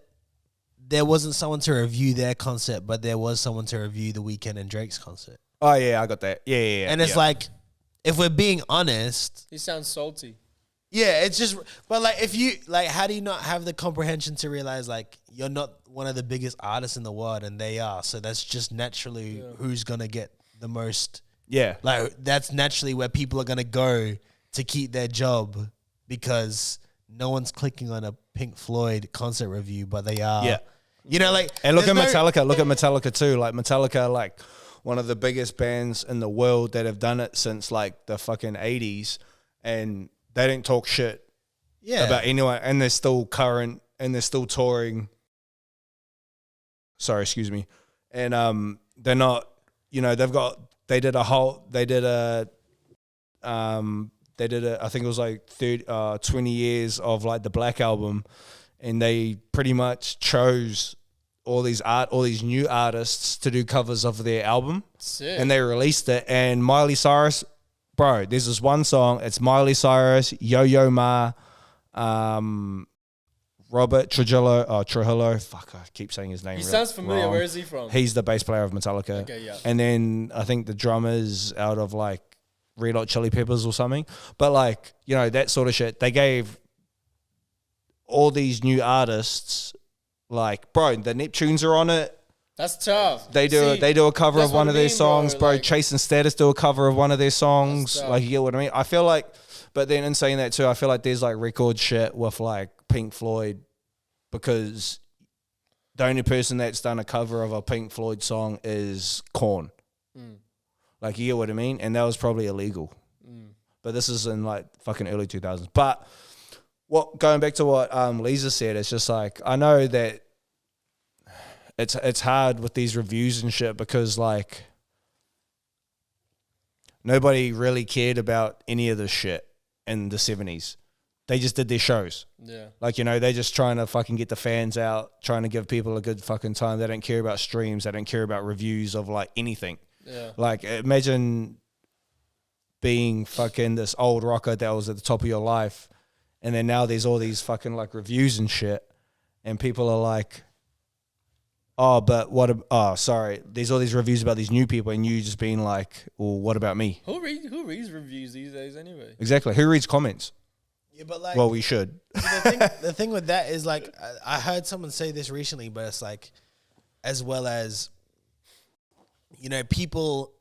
there wasn't someone to review their concert, but there was someone to review the Weeknd and Drake's concert. Oh, yeah, I got that. Yeah. And it's like, if we're being honest. He sounds salty. Yeah, it's just, but like, if you, like, how do you not have the comprehension to realize, like, you're not one of the biggest artists in the world, and they are. So that's just naturally who's going to get the most. Yeah. Like, that's naturally where people are going to go to keep their job, because no one's clicking on a Pink Floyd concert review, but they are. Yeah. You know, like... And look at Metallica. Look at Metallica too. Like Metallica, like one of the biggest bands in the world that have done it since like the fucking 80s, and they don't talk shit about anyone, and they're still current, and they're still touring. Sorry, excuse me. And they're not, you know, they did I think it was like 20 years of like the Black Album, and they pretty much chose all these new artists to do covers of their album. Sick. And they released it. And Miley Cyrus, bro, there's this one song. It's Miley Cyrus, Yo-Yo Ma, Robert Trujillo. Fuck, I keep saying his name. He sounds familiar. Wrong. Where is he from? He's the bass player of Metallica. Okay, yeah. And then I think the drummer's out of like Red Hot Chili Peppers or something. But like, you know, that sort of shit. They gave all these new artists, like, bro, the Neptunes are on it. That's tough. They do a cover of one of their songs, bro. Like, Chase and Status do a cover of one of their songs. Like, you get what I mean? I feel like, but then in saying that too, I feel like there's like record shit with like Pink Floyd, because the only person that's done a cover of a Pink Floyd song is Korn. Like, you get what I mean? And that was probably illegal. But this is in like fucking early 2000s. But going back to what Lisa said, it's just like, I know that it's hard with these reviews and shit, because like nobody really cared about any of this shit in the 70s. They just did their shows. Yeah. Like, you know, they're just trying to fucking get the fans out, trying to give people a good fucking time. They don't care about streams. They don't care about reviews of like anything. Yeah. Like, imagine being fucking this old rocker that was at the top of your life, and then now there's all these fucking like reviews and shit, and people are like, sorry, there's all these reviews about these new people, and you just being like, well, what about me? Who reads reviews these days anyway? Exactly. Who reads comments? Yeah, but like, well, we should. The thing with that is like, I heard someone say this recently, but it's like, as well as, you know, people,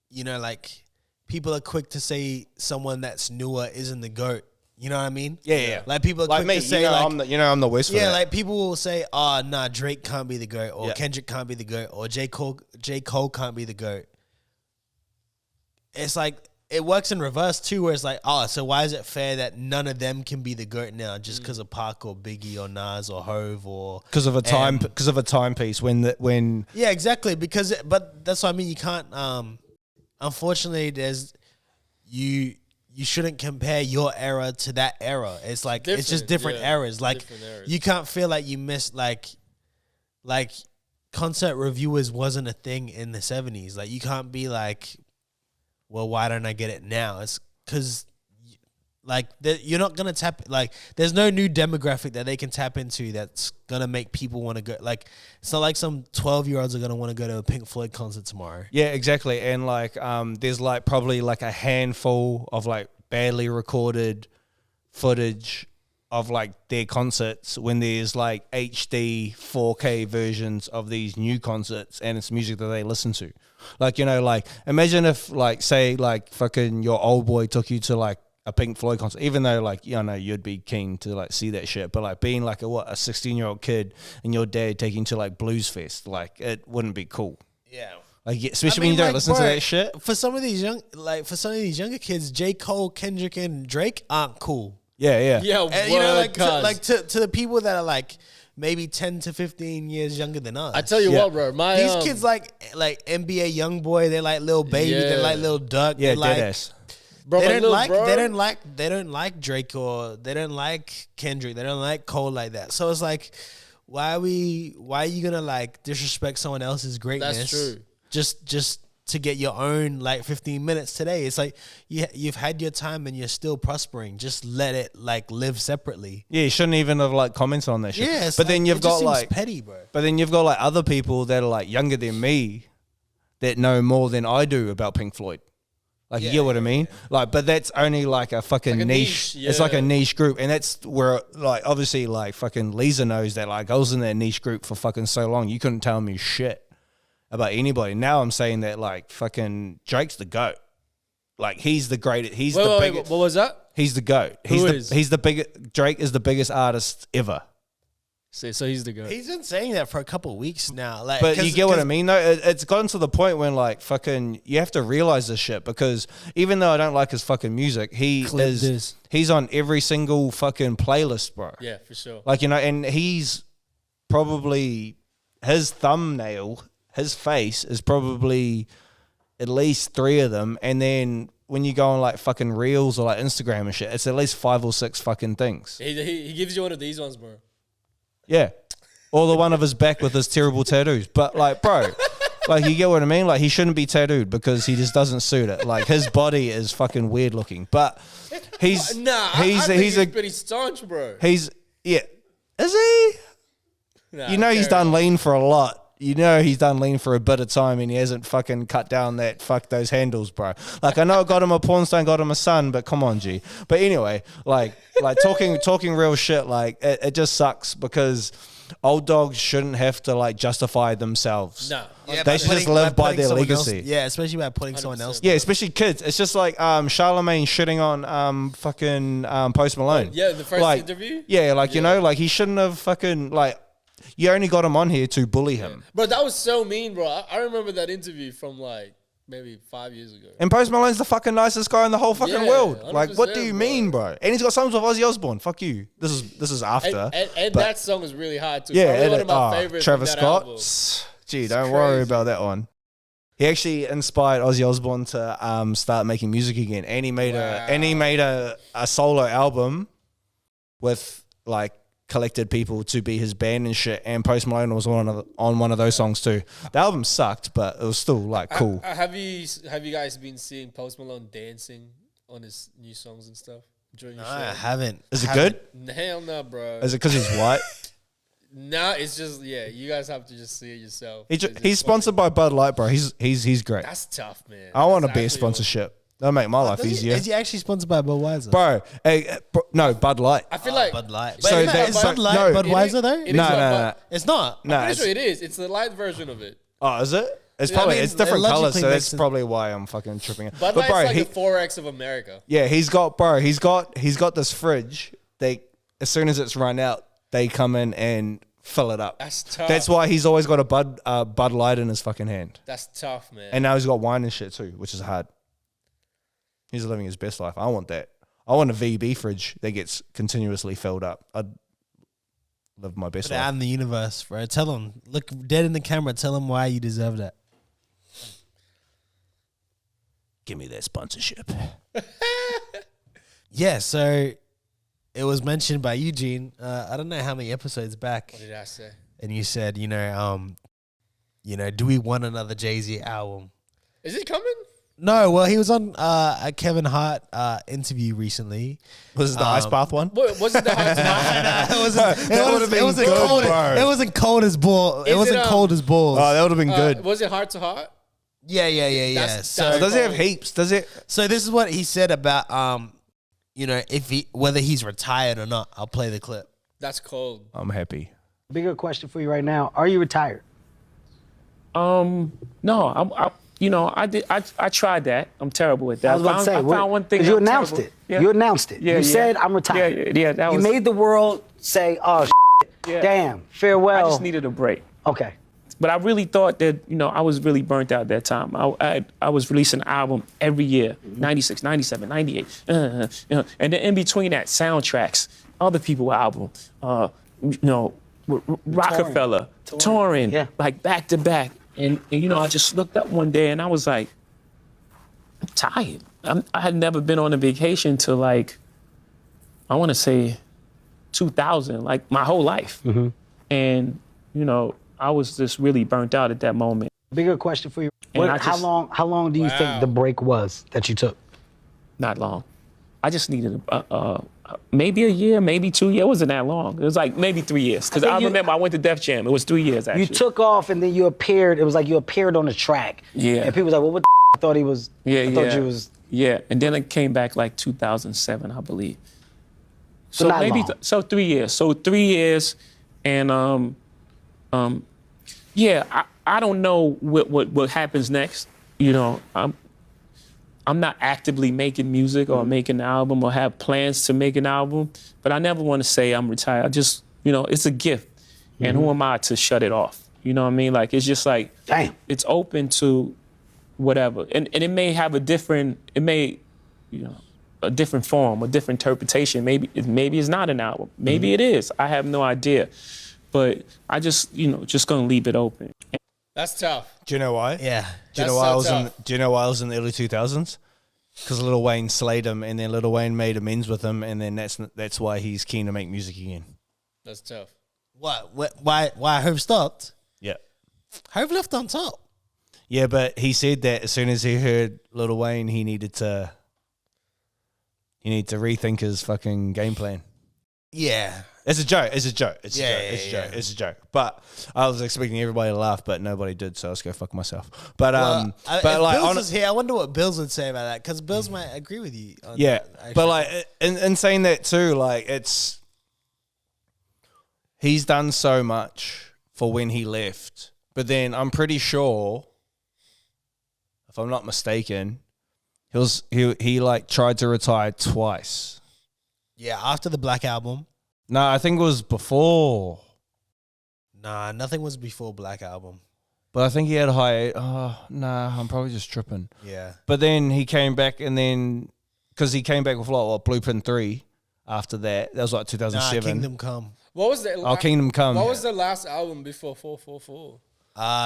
you know, like, people are quick to say someone that's newer isn't the GOAT. You know what I mean? Yeah. Like, people are like quick me, to say, I'm the worst for that. Yeah, like, people will say, oh, nah, Drake can't be the GOAT, or Kendrick can't be the GOAT, or J. Cole can't be the GOAT. it's like it works in reverse too, where it's like, oh, so why is it fair that none of them can be the GOAT now just because of Pac or Biggie or Nas or Hove or because of a timepiece when yeah, exactly, but that's what I mean. You can't unfortunately you shouldn't compare your era to that era. It's like it's just different eras. Like different eras. You can't feel like you missed like concert reviewers wasn't a thing in the 70s. Like you can't be like, well, why don't I get it now? It's because like you're not gonna tap, like there's no new demographic that they can tap into that's gonna make people want to go. Like it's not like some 12-year-olds are gonna want to go to a Pink Floyd concert tomorrow. Yeah, exactly. And like there's like probably like a handful of like badly recorded footage of like their concerts when there's like HD 4K versions of these new concerts and it's music that they listen to. Like, you know, like imagine if like say like fucking your old boy took you to like a Pink Floyd concert, even though like, you know, you'd be keen to like see that shit, but like being like a 16-year-old kid and your dad taking you to like Blues Fest, like it wouldn't be cool. Yeah. Like especially when you don't listen to that shit. For some of these younger kids, J. Cole, Kendrick, and Drake aren't cool. Yeah. Yeah, And, you know, like to the people that are like maybe 10 to 15 years younger than us. I tell you what, bro, these kids like NBA YoungBoy, they like Lil Baby, they like Lil Durk, yeah, like, deadass. Bro, they don't like Drake or they don't like Kendrick, they don't like Cole like that. So it's like, why are you gonna like disrespect someone else's greatness? That's true. Just to get your own like 15 minutes today. It's like you've had your time and you're still prospering. Just let it like live separately. Yeah, you shouldn't even have like commented on that shit. Yeah, but then you've got like petty, bro. But then you've got like other people that are like younger than me that know more than I do about Pink Floyd. Like, you get what I mean? Yeah. Like, but that's only like a fucking like a niche. It's like a niche group. And that's where like obviously like fucking Lisa knows that like I was in that niche group for fucking so long. You couldn't tell me shit about anybody. Now I'm saying that like fucking Drake's the GOAT. Like he's the greatest. He's the biggest. What was that? He's the GOAT. He's the biggest. Drake is the biggest artist ever. So he's the GOAT. He's been saying that for a couple of weeks now. Like, but you get what I mean, though? It's gotten to the point when, like, fucking, you have to realize this shit because even though I don't like his fucking music, he's on every single fucking playlist, bro. Yeah, for sure. Like, you know, and he's probably, his thumbnail, his face is probably at least 3 of them. And then when you go on, like, fucking Reels or, like, Instagram and shit, it's at least 5 or 6 fucking things. He gives you one of these ones, bro. Yeah. Or the one of his back with his terrible tattoos. But, like, bro, like, you get what I mean? Like, he shouldn't be tattooed because he just doesn't suit it. Like, his body is fucking weird looking. But he's... I think he's pretty staunch, bro. Yeah. Is he? Nah, you know he's done lean for a lot. You know he's done lean for a bit of time and he hasn't fucking cut down that fuck those handles, bro. Like, I know I got him a porn star, got him a son, but come on, G. But anyway, like talking real shit, like it just sucks because old dogs shouldn't have to like justify themselves. No. Yeah, they should just live by their legacy. Yeah, especially by putting someone else. Yeah, especially kids. It's just like Charlemagne shitting on fucking Post Malone. Yeah, the first interview? Yeah, like, you know, like he shouldn't have fucking like... You only got him on here to bully him. Yeah. Bro, that was so mean, bro. I remember that interview from like maybe 5 years ago. And Post Malone's the fucking nicest guy in the whole fucking world. Like, what do you mean, bro? And he's got songs with Ozzy Osbourne. Fuck you. This is after. And that song is really hard too. Yeah, one of my favorites. Travis Scott. Album. Gee, don't worry about that one. He actually inspired Ozzy Osbourne to start making music again. And he made a solo album with like collected people to be his band and shit, and Post Malone was on one of those songs too. The album sucked, but it was still like cool. Have you guys been seeing Post Malone dancing on his new songs and stuff during your show? I haven't. Is it good? Hell no, bro. Is it because he's white? No, it's just you guys have to just see it yourself. He's sponsored by Bud Light, bro. He's great. That's tough, man. I want a beer sponsorship. That'll make my life easier. Is he actually sponsored by Budweiser? Bro, no, Bud Light. I feel like Bud Light. So Bud Light, Budweiser though? No. It's not. No, I'm pretty sure it is. It's the light version of it. Oh, is it? It's probably it's different colors, so that's sense. probably why I'm fucking tripping it. Bud Light's like the 4X of America. Yeah, he's got this fridge. As soon as it's run out, they come in and fill it up. That's tough. That's why he's always got a Bud Light in his fucking hand. That's tough, man. And now he's got wine and shit too, which is hard. He's living his best life. I want that. I want a VB fridge that gets continuously filled up. I'd live my best Put it life. out in the universe, bro. Tell him. Look dead in the camera. Tell him why you deserve that. Give me that sponsorship. Yeah, so it was mentioned by Eugene. I don't know how many episodes back, What did I say? and you said, do we want another Jay-Z album? Is it coming? No, well, he was on a Kevin Hart interview recently. Was it the ice bath one? What, was it the hard to It wasn't cold as balls. It Is wasn't it, cold as balls. Oh, that would have been good. Was it heart to heart? Yeah. That's- So that's- Does it have heaps? Does it? So this is what he said about whether he's retired or not. I'll play the clip. That's cold. I'm happy. Bigger question for you right now: are you retired? No, I tried that. I'm terrible at that. I was about to say, I found one thing. 'cause you I'm announced terrible. it. Yeah. You announced it. Yeah, you yeah. said I'm retired. Yeah, that you was. made the world say, "Oh, Yeah. damn, farewell." I just needed a break. Okay. But I really thought that, I was really burnt out that time. I was releasing an album every year, 96, 97, 98. And then in between that, soundtracks, other people's album, Rockefeller, touring, Yeah. like back to back. And I just looked up one day and I was like, I'm tired. I had never been on a vacation till like, I want to say 2000, like my whole life. Mm-hmm. And, I was just really burnt out at that moment. Bigger question for you: And how long do you think the break was that you took? Not long. I just needed maybe a year, maybe 2 years. It wasn't that long. It was like maybe 3 years. Because I remember I went to Def Jam. It was 3 years, actually. You took off and then you appeared. It was like you appeared on the track. Yeah. And people was like, "Well, what the I thought he was." Yeah, I thought yeah. you was. Yeah, and then it came back like 2007, I believe. So not long. 3 years. So 3 years, and I don't know what happens next. I'm not actively making music or making an album or have plans to make an album, but I never want to say I'm retired. I just, it's a gift, and who am I to shut it off? You know what I mean? Like, it's just like, Damn. it's open to whatever, and it may have a different form, a different interpretation. Maybe it's not an album. Maybe it is. I have no idea, but I just gonna leave it open. That's tough. Do you know why? Yeah. Do you know That's why so I was tough. Do you know why I was in the early 2000s? Because Lil Wayne slayed him, and then Lil Wayne made amends with him, and then that's why he's keen to make music again. That's tough. What? Why Hove stopped? Yeah. Hove left on top. Yeah, but he said that as soon as he heard Lil Wayne, he needed to rethink his fucking game plan. Yeah. It's a joke. It's a joke. It's Yeah, a joke. It's a yeah, joke. yeah. It's a joke. But I was expecting everybody to laugh, but nobody did, so I was go fuck myself. But If Bills was here, I wonder what Bills would say about that, because Bills might agree with you. On yeah, that, actually. but like in saying that too, like he's done so much for when he left, but then I'm pretty sure, if I'm not mistaken, he like tried to retire twice. Yeah, after the Black Album. No, I think it was before. Nah, nothing was before Black Album. But I think he had a high. Oh, nah, I'm probably just tripping. Yeah. But then he came back, and then because he came back with like Blueprint 3 after that. That was like 2007. Kingdom Come. What was the Kingdom Come. What was the last album before 444?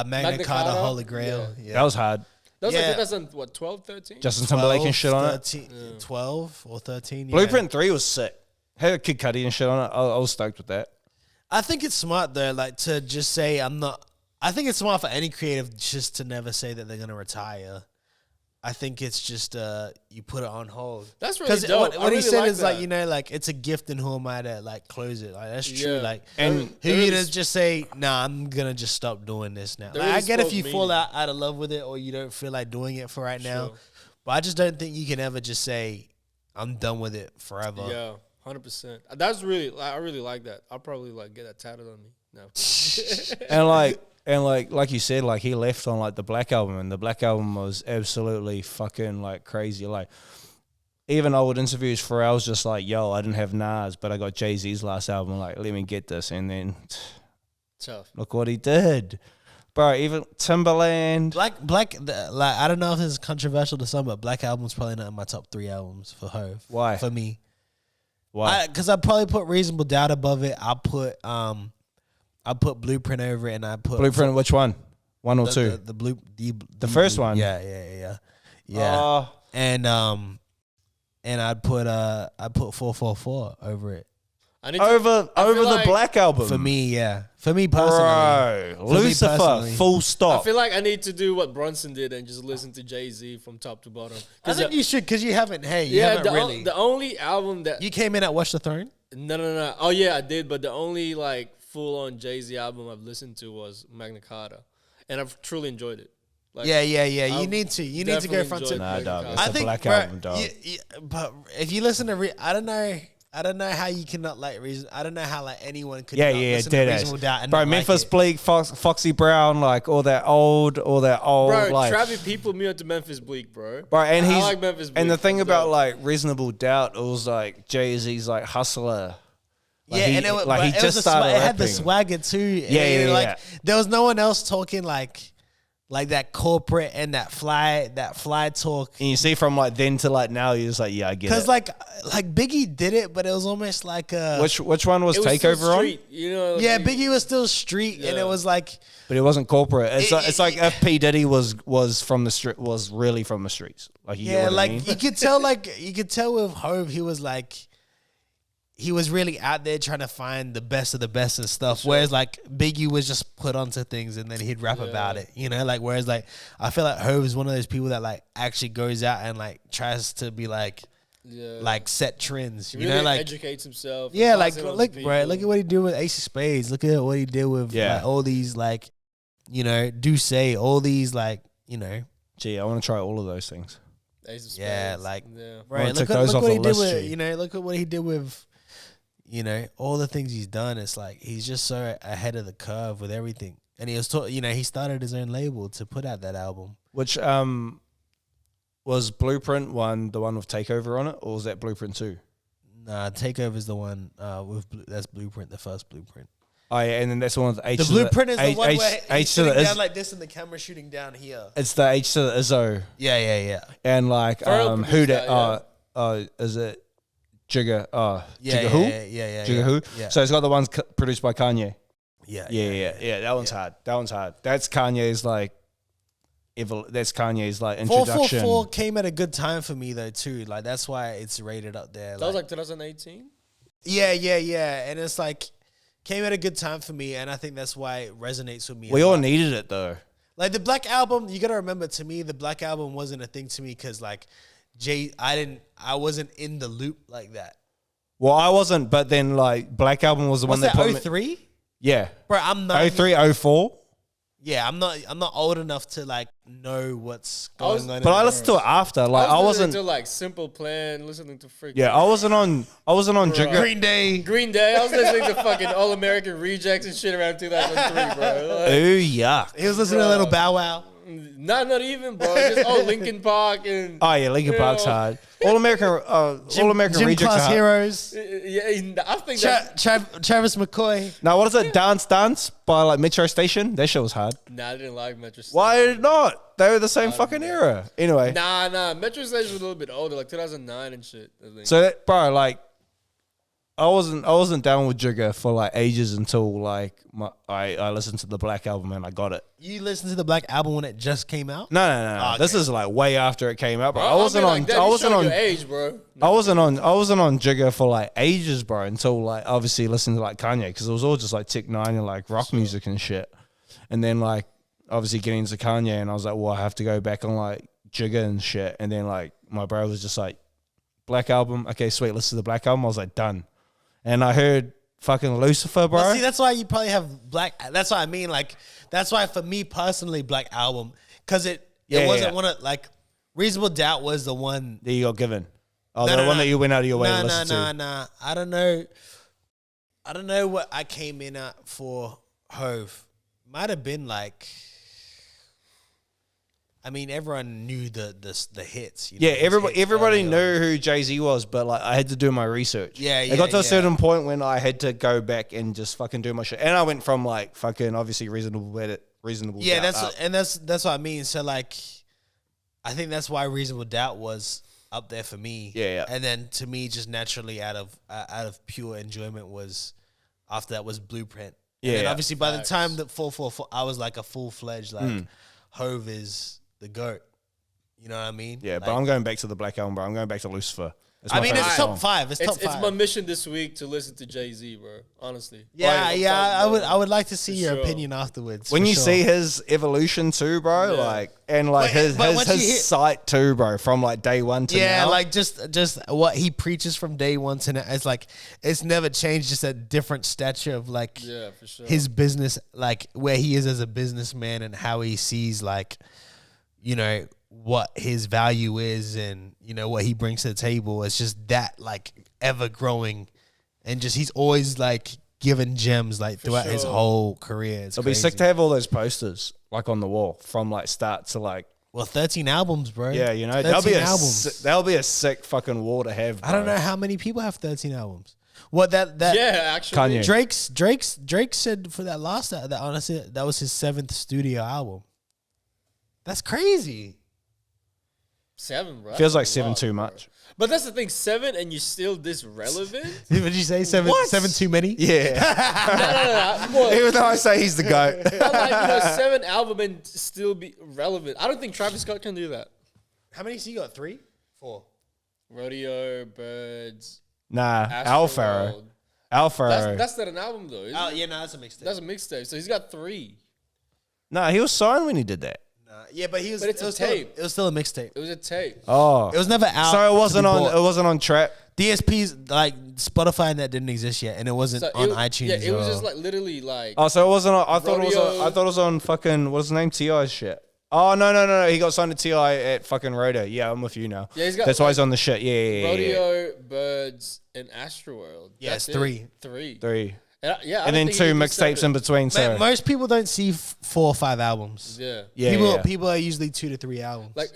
Magna Carta, Holy Grail. Yeah. That was hard. That was Yeah. like 2012, 13? Justin Timberlake and shit on it. 13, 12 or 13. Yeah. Blueprint 3 was sick. Had Kid Cudi and shit on it. I was stoked with that. I think it's smart though, like to just say I'm not. I think it's smart for any creative just to never say that they're gonna retire. I think it's just you put it on hold. That's really dope. What I he really said like is like that. like it's a gift, and who am I to like close it? Like that's true. Yeah. Like And who They you really to just say nah, I'm gonna just stop doing this now. They Like, really I get if spoke you fall meaning. out of love with it or you don't feel like doing it for right now, Sure. but I just don't think you can ever just say I'm done with it forever. Yeah, 100%. That's really, I really like that. I'll probably like get that tatted on me. No. and like you said, like he left on like the Black Album, and the Black Album was absolutely fucking like crazy. Like even old interviews, Pharrell was just like, "Yo, I didn't have Nas, but I got Jay-Z's last album. Like, let me get this." And then Tough. look what he did. bro. Even Timberland. Like I don't know if this is controversial to some, but Black Album's probably not in my top 3 albums for Hove. Why? For me. Why? Because I probably put Reasonable Doubt above it. I put Blueprint over it, and I put Blueprint. Which one? 1 or 2? The first one. Yeah. And I'd put 444 over it. Over the Black Album. For me, yeah. For me personally. Bro, Lucifer, full stop. I feel like I need to do what Bronson did and just listen to Jay-Z from top to bottom. I think you should, because you haven't. The only album that you came in at Watch the Throne. No. Oh yeah, I did, but the only like full on Jay-Z album I've listened to was Magna Carta, and I've truly enjoyed it. Like, Yeah. You need to go front to. Nah, dog. It's I a think, Black bro, Album, dog. but if you listen to, I don't know how you cannot like Reason. I don't know how like anyone could. Yeah, not listen to dead Reasonable ass. Doubt and Bro, not Memphis like it. Bleak, Foxy Brown, like all that old, Bro, like. Travis people me onto Memphis Bleak, bro. Bro, and I he's like Memphis Bleak. and the thing That's about dope. like Reasonable Doubt, it was like Jay-Z's like hustler. Like, Yeah, he, and it, like he it just was started it had the rapping. swagger too. Yeah. Like there was no one else talking like that corporate and that fly talk. And you see from like then to like now, you're just like, yeah, I get it. Because like Biggie did it, but it was almost like Which one was It was still Takeover on? street, you know? yeah, Biggie was still street, and it was like But it wasn't corporate. It's like if P Diddy was from the street, was really from the streets. Like you get what I mean? you could tell with Hove he was really out there trying to find the best of the best and stuff. Sure. Whereas like Biggie was just put onto things and then he'd rap about it, you know. Like whereas like I feel like Hove is one of those people that like actually goes out and like tries to be like set trends, He you really know, like educates himself. yeah, like passes it on to look, bro, people. look at what he did with Ace of Spades. Look at what he did with like, all these like, you know, Duce, all these like, you know. Gee, I want to try all of those things. Ace of Spades. Yeah, like Right, look those what off he the did list, with G. you know, look at what he did with, you know, all the things he's done. It's like he's just so ahead of the curve with everything. And he was you know, he started his own label to put out that album. Which was Blueprint the one with Takeover on it, or was that Blueprint 2? Nah, Takeover's the one with that's Blueprint, the first Blueprint. Oh yeah, and then that's the one with H. The Blueprint is the one H, where H he's to the shooting Is, down like this and the camera shooting down here. it's the H to the Izzo, Yeah. and like Pharrell who produced that? that, Is it Jigga? Yeah, Jigga who? Yeah. Jigga who? Yeah. So it's got the ones produced by Kanye. Yeah. Yeah. That one's hard. That one's hard. That's Kanye's like. That's Kanye's like 444 introduction. came at a good time for me though too. Like that's why it's rated up there. That was like 2018. Yeah. And it's like came at a good time for me, and I think that's why it resonates with me. We a all lot. needed it though. Like the Black Album, you gotta remember, to me, the Black Album wasn't a thing to me because like I wasn't in the loop like that. Well, I wasn't, but then like Black Album was the one What's that that? put me. 03? Yeah. Bro, I'm not 03, 04. Yeah, I'm not old enough to like know what's going on. But I listened to it after. Like I wasn't. to like Simple Plan, listening to freaking. Yeah, I wasn't on Jigga. Green Day. Green Day. I was listening to fucking All American Rejects and shit around 2003, bro. Like, Ooh, yuck. He was listening to Little Bow Wow. not even, bro. Just Linkin Park and. Oh yeah, Linkin Park's hard. All American Gym Rejects Class are hard. Heroes. Yeah, I think that's. Travis McCoy. Now what is it? Dance by like Metro Station. That shit was hard. Nah, I didn't like Metro Station. Why not? They were the same fucking era. Anyway. Nah. Metro Station was a little bit older, like 2009 and shit. I think. So that, bro, like, I wasn't down with Jigga for like ages until like I listened to the Black Album and I got it. You listened to the Black Album when it just came out? No. Okay. This is like way after it came out, bro. Bro, I wasn't on. That. I You wasn't showed on. your age, bro. I wasn't on Jigga for like ages, bro. Until like obviously listening to like Kanye, because it was all just like Tech Nine and like rock music and shit. And then like obviously getting into Kanye, and I was like, well, I have to go back on like Jigga and shit. And then like my bro was just like, Black Album, okay, sweet, listen to the Black Album. I was like, done. And I heard fucking Lucifer, bro. Well, see, that's why you probably have Black. That's what I mean. Like, that's why for me personally, Black Album, because it wasn't one of like Reasonable Doubt was the one that you got given. Oh, the one that you went out of your way to listen to. Nah. I don't know what I came in at for Hove. Might have been like. I mean, everyone knew the hits. You know, everybody knew who Jay-Z was, but like I had to do my research. It got to a certain point when I had to go back and just fucking do my shit. And I went from like fucking obviously Reasonable Yeah, Doubt that's what I mean. So like, I think that's why Reasonable Doubt was up there for me. Yeah. And then to me, just naturally out of pure enjoyment was after that was Blueprint. Yeah, And yeah. obviously by the time that 444, I was like a full-fledged like Hove is the GOAT. You know what I mean? Yeah, Like, but I'm going back to the Black Album, bro. I'm going back to Lucifer. It's my I mean, favorite it's song. top 5. It's top 5. It's my mission this week to listen to Jay-Z, bro. Honestly. Yeah, Like, I would like to see your sure. opinion afterwards. When for you sure. see his evolution too, bro, Yeah. like and like But once you hear- his sight too, bro, from like day one to yeah, now. like just what he preaches from day one to now. It's like it's never changed. Just a different stature of like Yeah, for sure. his business, like where he is as a businessman and how he sees like, you know, what his value is and you know what he brings to the table. It's just that like ever growing, and just he's always like giving gems like throughout his sure. whole career. It's it'll be crazy. sick to have all those posters like on the wall from like start to like 13 albums, bro. yeah, you know 13 albums. that'll be a sick fucking wall to have. Bro. I don't know how many people have 13 albums. What that Yeah, actually. Kanye. Drake said for that last that honestly that was his 7th studio album. That's crazy. 7, bro. Feels like That's a 7 lot, too bro. much. But that's the thing, 7 and you're still this relevant? Would you say seven? What? 7 too many? Yeah. No. More, Even though I say he's the GOAT. but like, 7 album and still be relevant. I don't think Travis Scott can do that. How many has he got? 3, 4. Rodeo, Birds, Nah, Astroworld. Alfaro. That's not an album though. Is it? Yeah, no, that's a mixtape. That's a mixtape. So he's got 3. Nah, he was signed when he did that. Yeah, but he was. But it's it a was tape. It was still a mixtape. It was a tape. Oh. It was never out. So it wasn't to be on bought. it wasn't on Trap. DSPs like Spotify and that didn't exist yet, and it wasn't So on it, iTunes. Yeah, it was or- just like literally like Oh, so it wasn't on I thought Rodeo. it was on fucking what's his name? T.I.'s shit. Oh no. He got signed to T.I. at fucking Rodeo. Yeah, I'm with you now. Yeah, he's got, That's why like, he's on the shit. Yeah. Rodeo, Birds, and Astroworld. Yeah, That's it's 3. 3. 3. And, I And then 2 mixtapes in between. So Most people don't see 4 or 5 albums. Yeah. yeah. People are usually 2 to 3 albums. Like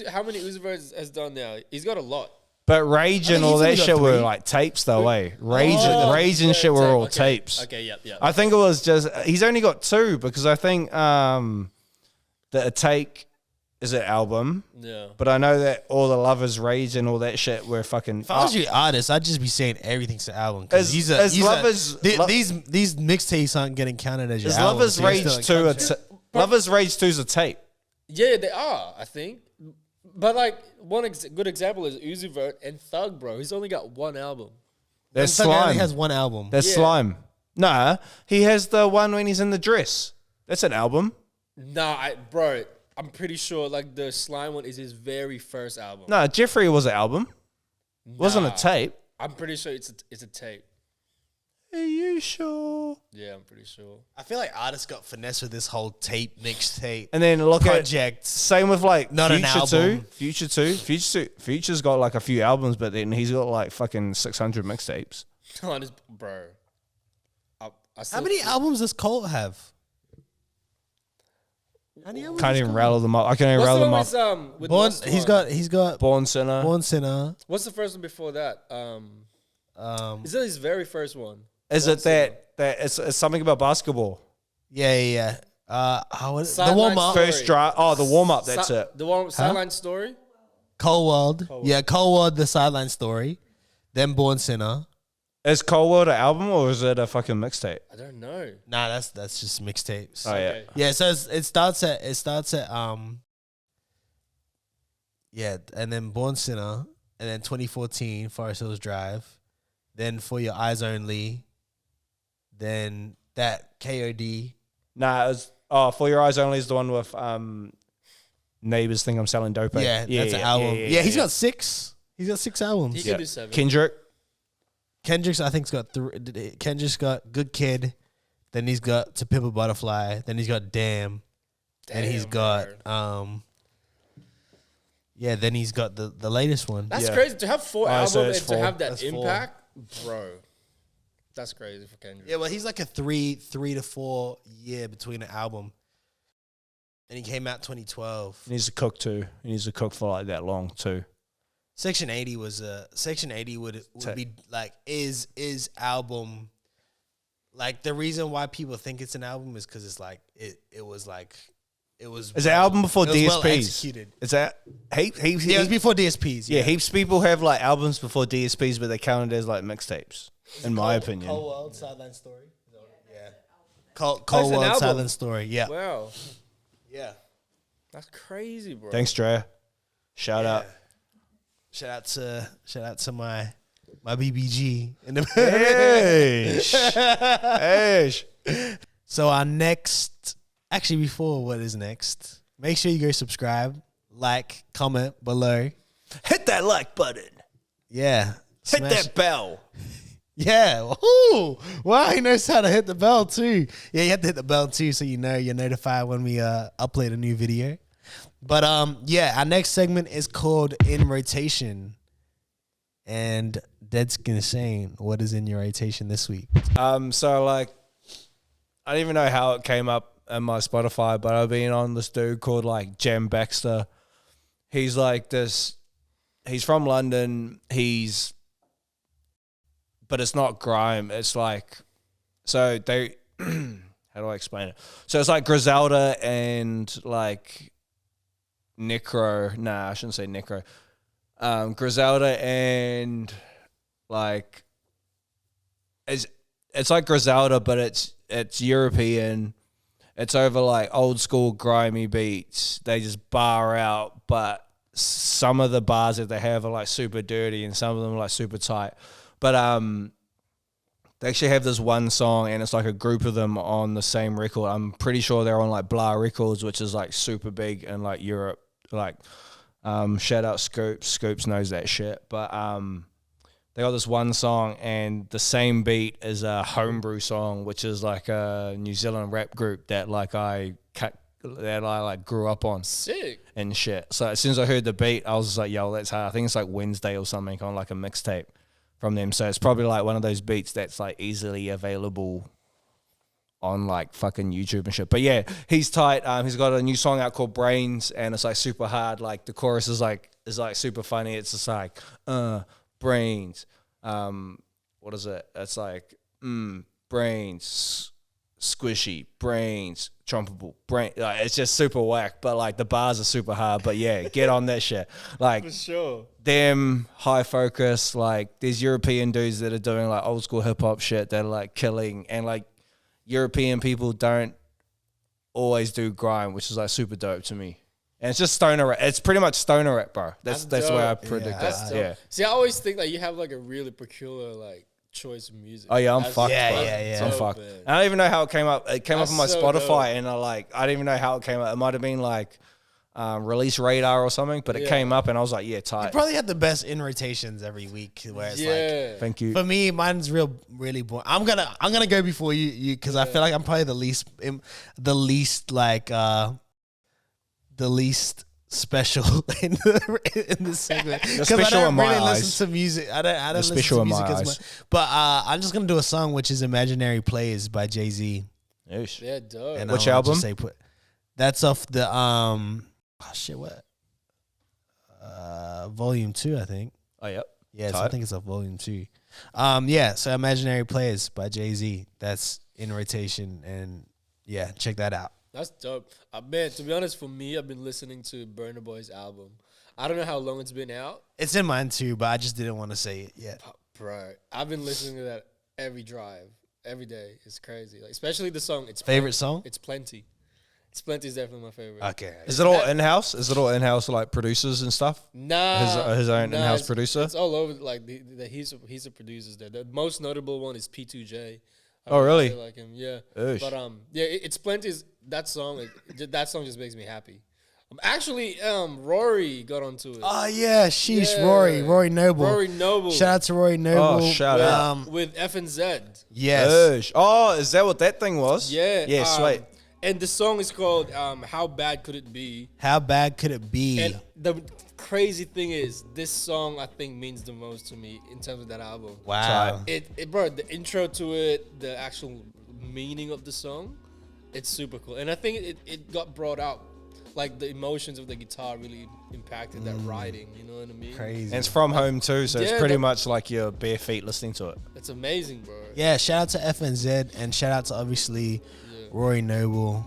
how many Uzi Vert has done now? He's got a lot. But Rage I and think all he's only that got shit were 3. like tapes though, eh? Rage and yeah, shit were tape. all Okay. tapes. Okay, yep. I think it was just he's only got 2 because I think that a take is an album. Yeah. But I know that all the Lovers Rage and all that shit were fucking. If I was your artist, I'd just be saying everything's an album. Because these mixtapes aren't getting counted as your Is album. Lovers so you're Rage still 2 Lovers Rage 2's a tape? Yeah, they are, I think. But like one good example is Uzi Vert and Thug, bro. He's only got 1 album. That's Thug only Slime. has 1 album. That's Yeah. Slime. Nah, he has the one when he's in the dress. That's an album. Nah, bro, I'm pretty sure like the Slime one is his very first album. No, Jeffrey was an album. Wasn't a tape. I'm pretty sure it's a tape. Are you sure? Yeah, I'm pretty sure. I feel like artists got finesse with this whole tape, mixtape, And then look project. same with like Not an album. Future 2. Future's got like a few albums, but then he's got like fucking 600 mixtapes. Honest, bro. I How still many think- albums does Colt have? How many albums Can't does even Colt rattle them up. I can't even What's rattle the them one up. with, with Born, Lost he's One? got Born Sinner. Born Sinner. What's the first one before that? Is that his very first one? Is it that it's something about basketball? Yeah. The Sideline warm up. Story. First draft. Oh, the warm up. That's it. The one Sideline Story? Cold World. Yeah, Cold World, the sideline story. Then Born Sinner. Is Cold World an album or is it a fucking mixtape? I don't know. Nah, that's just mixtapes. Oh yeah. Okay. Yeah, so it starts at and then Born Sinner, and then 2014 Forest Hills Drive, then For Your Eyes Only, then that KOD. Nah, it was, For Your Eyes Only is the one with Neighbors Think I'm Selling Dope. Yeah, that's an album. Yeah, he's got 6. He's got 6 albums. He can do 7. Kendrick. Kendrick's I think's got 3. Kendrick's got Good Kid, then he's got To Pimp a Butterfly, then he's got Damn, and he's got then he's got the latest one. That's Yeah. crazy to have 4 Oh, so albums it's and to 4. have that That's 4. impact, bro. That's crazy for Kendrick. Yeah, well, he's like a 3 to 4 year between an album, and he came out 2012. He needs to cook too. He needs to cook for like that long too. Section 80 would be like is album Like the reason why people think it's an album is because it's like it was Is it album before it was well DSPs? executed. Is that heaps? Yeah, it was before DSPs. Yeah, heaps people have like albums before DSPs, but they counted as like mixtapes. In my opinion, Cold World, Sideline Story. Yeah. That's Cold an World, album. Silent Story. Yeah. Wow, Yeah. that's crazy, bro. thanks, Dre. Shout out. Shout out to my BBG in the Hey. So our next, actually before what is next, make sure you go subscribe, like, comment below. Hit that like button. Yeah. Hit Smash- that bell. Yeah. Ooh. Wow, he knows how to hit the bell too. Yeah, you have to hit the bell too so you know you're notified when we upload a new video. But yeah, our next segment is called In Rotation. And Dead's gonna say, what is in your rotation this week? So like, I don't even know how it came up in my Spotify, but I've been on this dude called like Jem Baxter. He's like this. He's from London. But it's not grime. It's like, so they. How do I explain it? So it's like Griselda and like Necro. Nah, I shouldn't say Necro. Griselda and like it's like Griselda, but it's European. It's over like old school grimy beats. They just bar out, but some of the bars that they have are like super dirty and some of them are like super tight. But they actually have this one song and it's like a group of them on the same record. I'm pretty sure they're on like Blah Records, which is like super big in like Europe. Like shout out Scoops. Scoops knows that shit. But they got this one song and the same beat is a Homebrew song, which is like a New Zealand rap group that like I grew up on. Sick. And shit. So as soon as I heard the beat, I was just like, yo, that's hard. I think it's like Wednesday or something on like a mixtape from them. So it's probably like one of those beats that's like easily available on like fucking YouTube and shit. But yeah, he's tight. He's got a new song out called Brains and it's like super hard. Like the chorus is like super funny. It's just like, brains. What is it? It's like, brains, squishy, brains, trumpable, brain. Like, it's just super whack, but like the bars are super hard. But yeah, get on that shit. Like For sure. them high focus. Like these European dudes that are doing like old school hip hop shit that are like killing, and like European people don't always do grime, which is like super dope to me. And it's just stoner rap. It's pretty much stoner rap, bro. That's the way I predict That's that. dope. Yeah. See, I always think that you have like a really peculiar like choice of music. Oh yeah, I'm That's fucked. Yeah, bro. yeah, yeah. I'm dope, fucked. man. I don't even know how it came up. It came That's up on my so Spotify, dope. and I didn't even know how it came up. It might have been like Release Radar or something, but it Yeah. came up, and I was like, yeah, You tight. probably have the best in rotations every week where it's like, Yeah. Thank you. for me, mine's really boring. I'm gonna go before you because I feel like I'm probably the least special in the segment because I special don't in my really eyes. listen to music. I don't listen special to in my music as eyes. much. But I'm just gonna do a song which is "Imaginary Players" by Jay-Z. Yeesh. Yeah, dope. And Which I'll album? just say that's off the Volume 2, I think. Oh yep. Yes, I Tight. think it's off Volume 2. Yeah, so Imaginary Players by Jay-Z. That's in rotation, and yeah, check that out. That's dope. Man, to be honest, for me, I've been listening to Burna Boy's album. I don't know how long it's been out. It's in mine too, but I just didn't want to say it yet. Bro, I've been listening to that every drive, every day. It's crazy. Like, especially the song. It's Favorite song? It's Plenty. It's Plenty is definitely my favorite. Okay. Is it all in house? Is it all in house like producers and stuff? Nah, His own in-house it's- producer? It's all over. Like he's a producer's there. The most notable one is P2J. I Oh, really? really like him, yeah. Oosh. But yeah, it's Plenty. That song. That song just makes me happy. Actually, Rory got onto it. Oh yeah, sheesh, Yeah. Rory Noble. Rory Noble. Shout out to Rory Noble. Oh, shout out. with F and Z. Yes. Yeesh. Oh, is that what that thing was? Yeah. Yeah, sweet. And the song is called "How Bad Could It Be?" How bad could it be? And the crazy thing is, this song I think means the most to me in terms of that album. Wow. Bro, the intro to it, the actual meaning of the song, it's super cool. And I think it got brought out like the emotions of the guitar really impacted that writing. You know what I mean? Crazy. And it's from home too, so Yeah, it's pretty that- much like your bare feet listening to it. It's amazing, bro. Yeah, shout out to FNZ and shout out to obviously Rory Noble.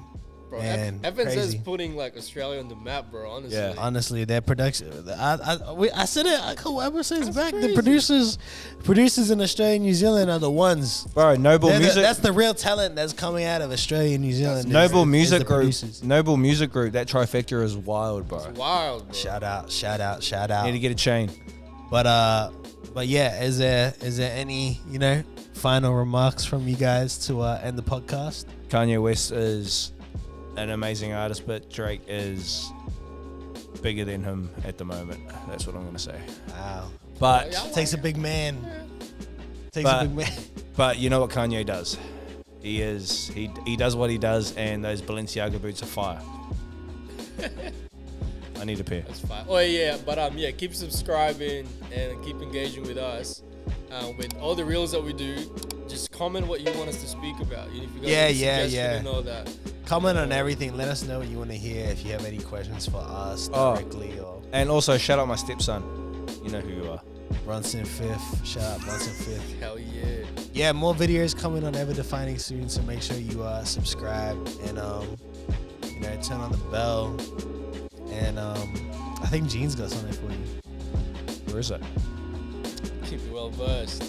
Bro, Man, FNZ is crazy. putting like Australia on the map, bro. Honestly. Yeah. Honestly, their production. I said it a couple episodes back. crazy. The producers in Australia and New Zealand are the ones. Bro, Noble Music. That's the real talent that's coming out of Australia and New Zealand. Noble is Music the Group. producers. Noble Music Group. That trifecta is wild, bro. It's wild, bro. Shout out. Need to get a chain. But yeah, is there any final remarks from you guys to end the podcast? Kanye West is an amazing artist, but Drake is bigger than him at the moment. That's what I'm gonna say. Wow, But Yeah, takes a big man. Takes But- a big man. but you know what Kanye does? He does what he does, and those Balenciaga boots are fire. I need a pair. That's fine. Oh yeah, but yeah, keep subscribing and keep engaging with us. With all the reels that we do, just comment what you want us to speak about. If you got any suggestion and all that. Comment on everything. Let us know what you want to hear. If you have any questions for us directly or And also shout out my stepson. You know who you are. Brunson Fifth. Shout out Brunson Fifth. Hell yeah. Yeah, more videos coming on Ever Defining soon. So make sure you subscribe and turn on the bell. And I think Gene's got something for you. Where is it? Keep it well versed.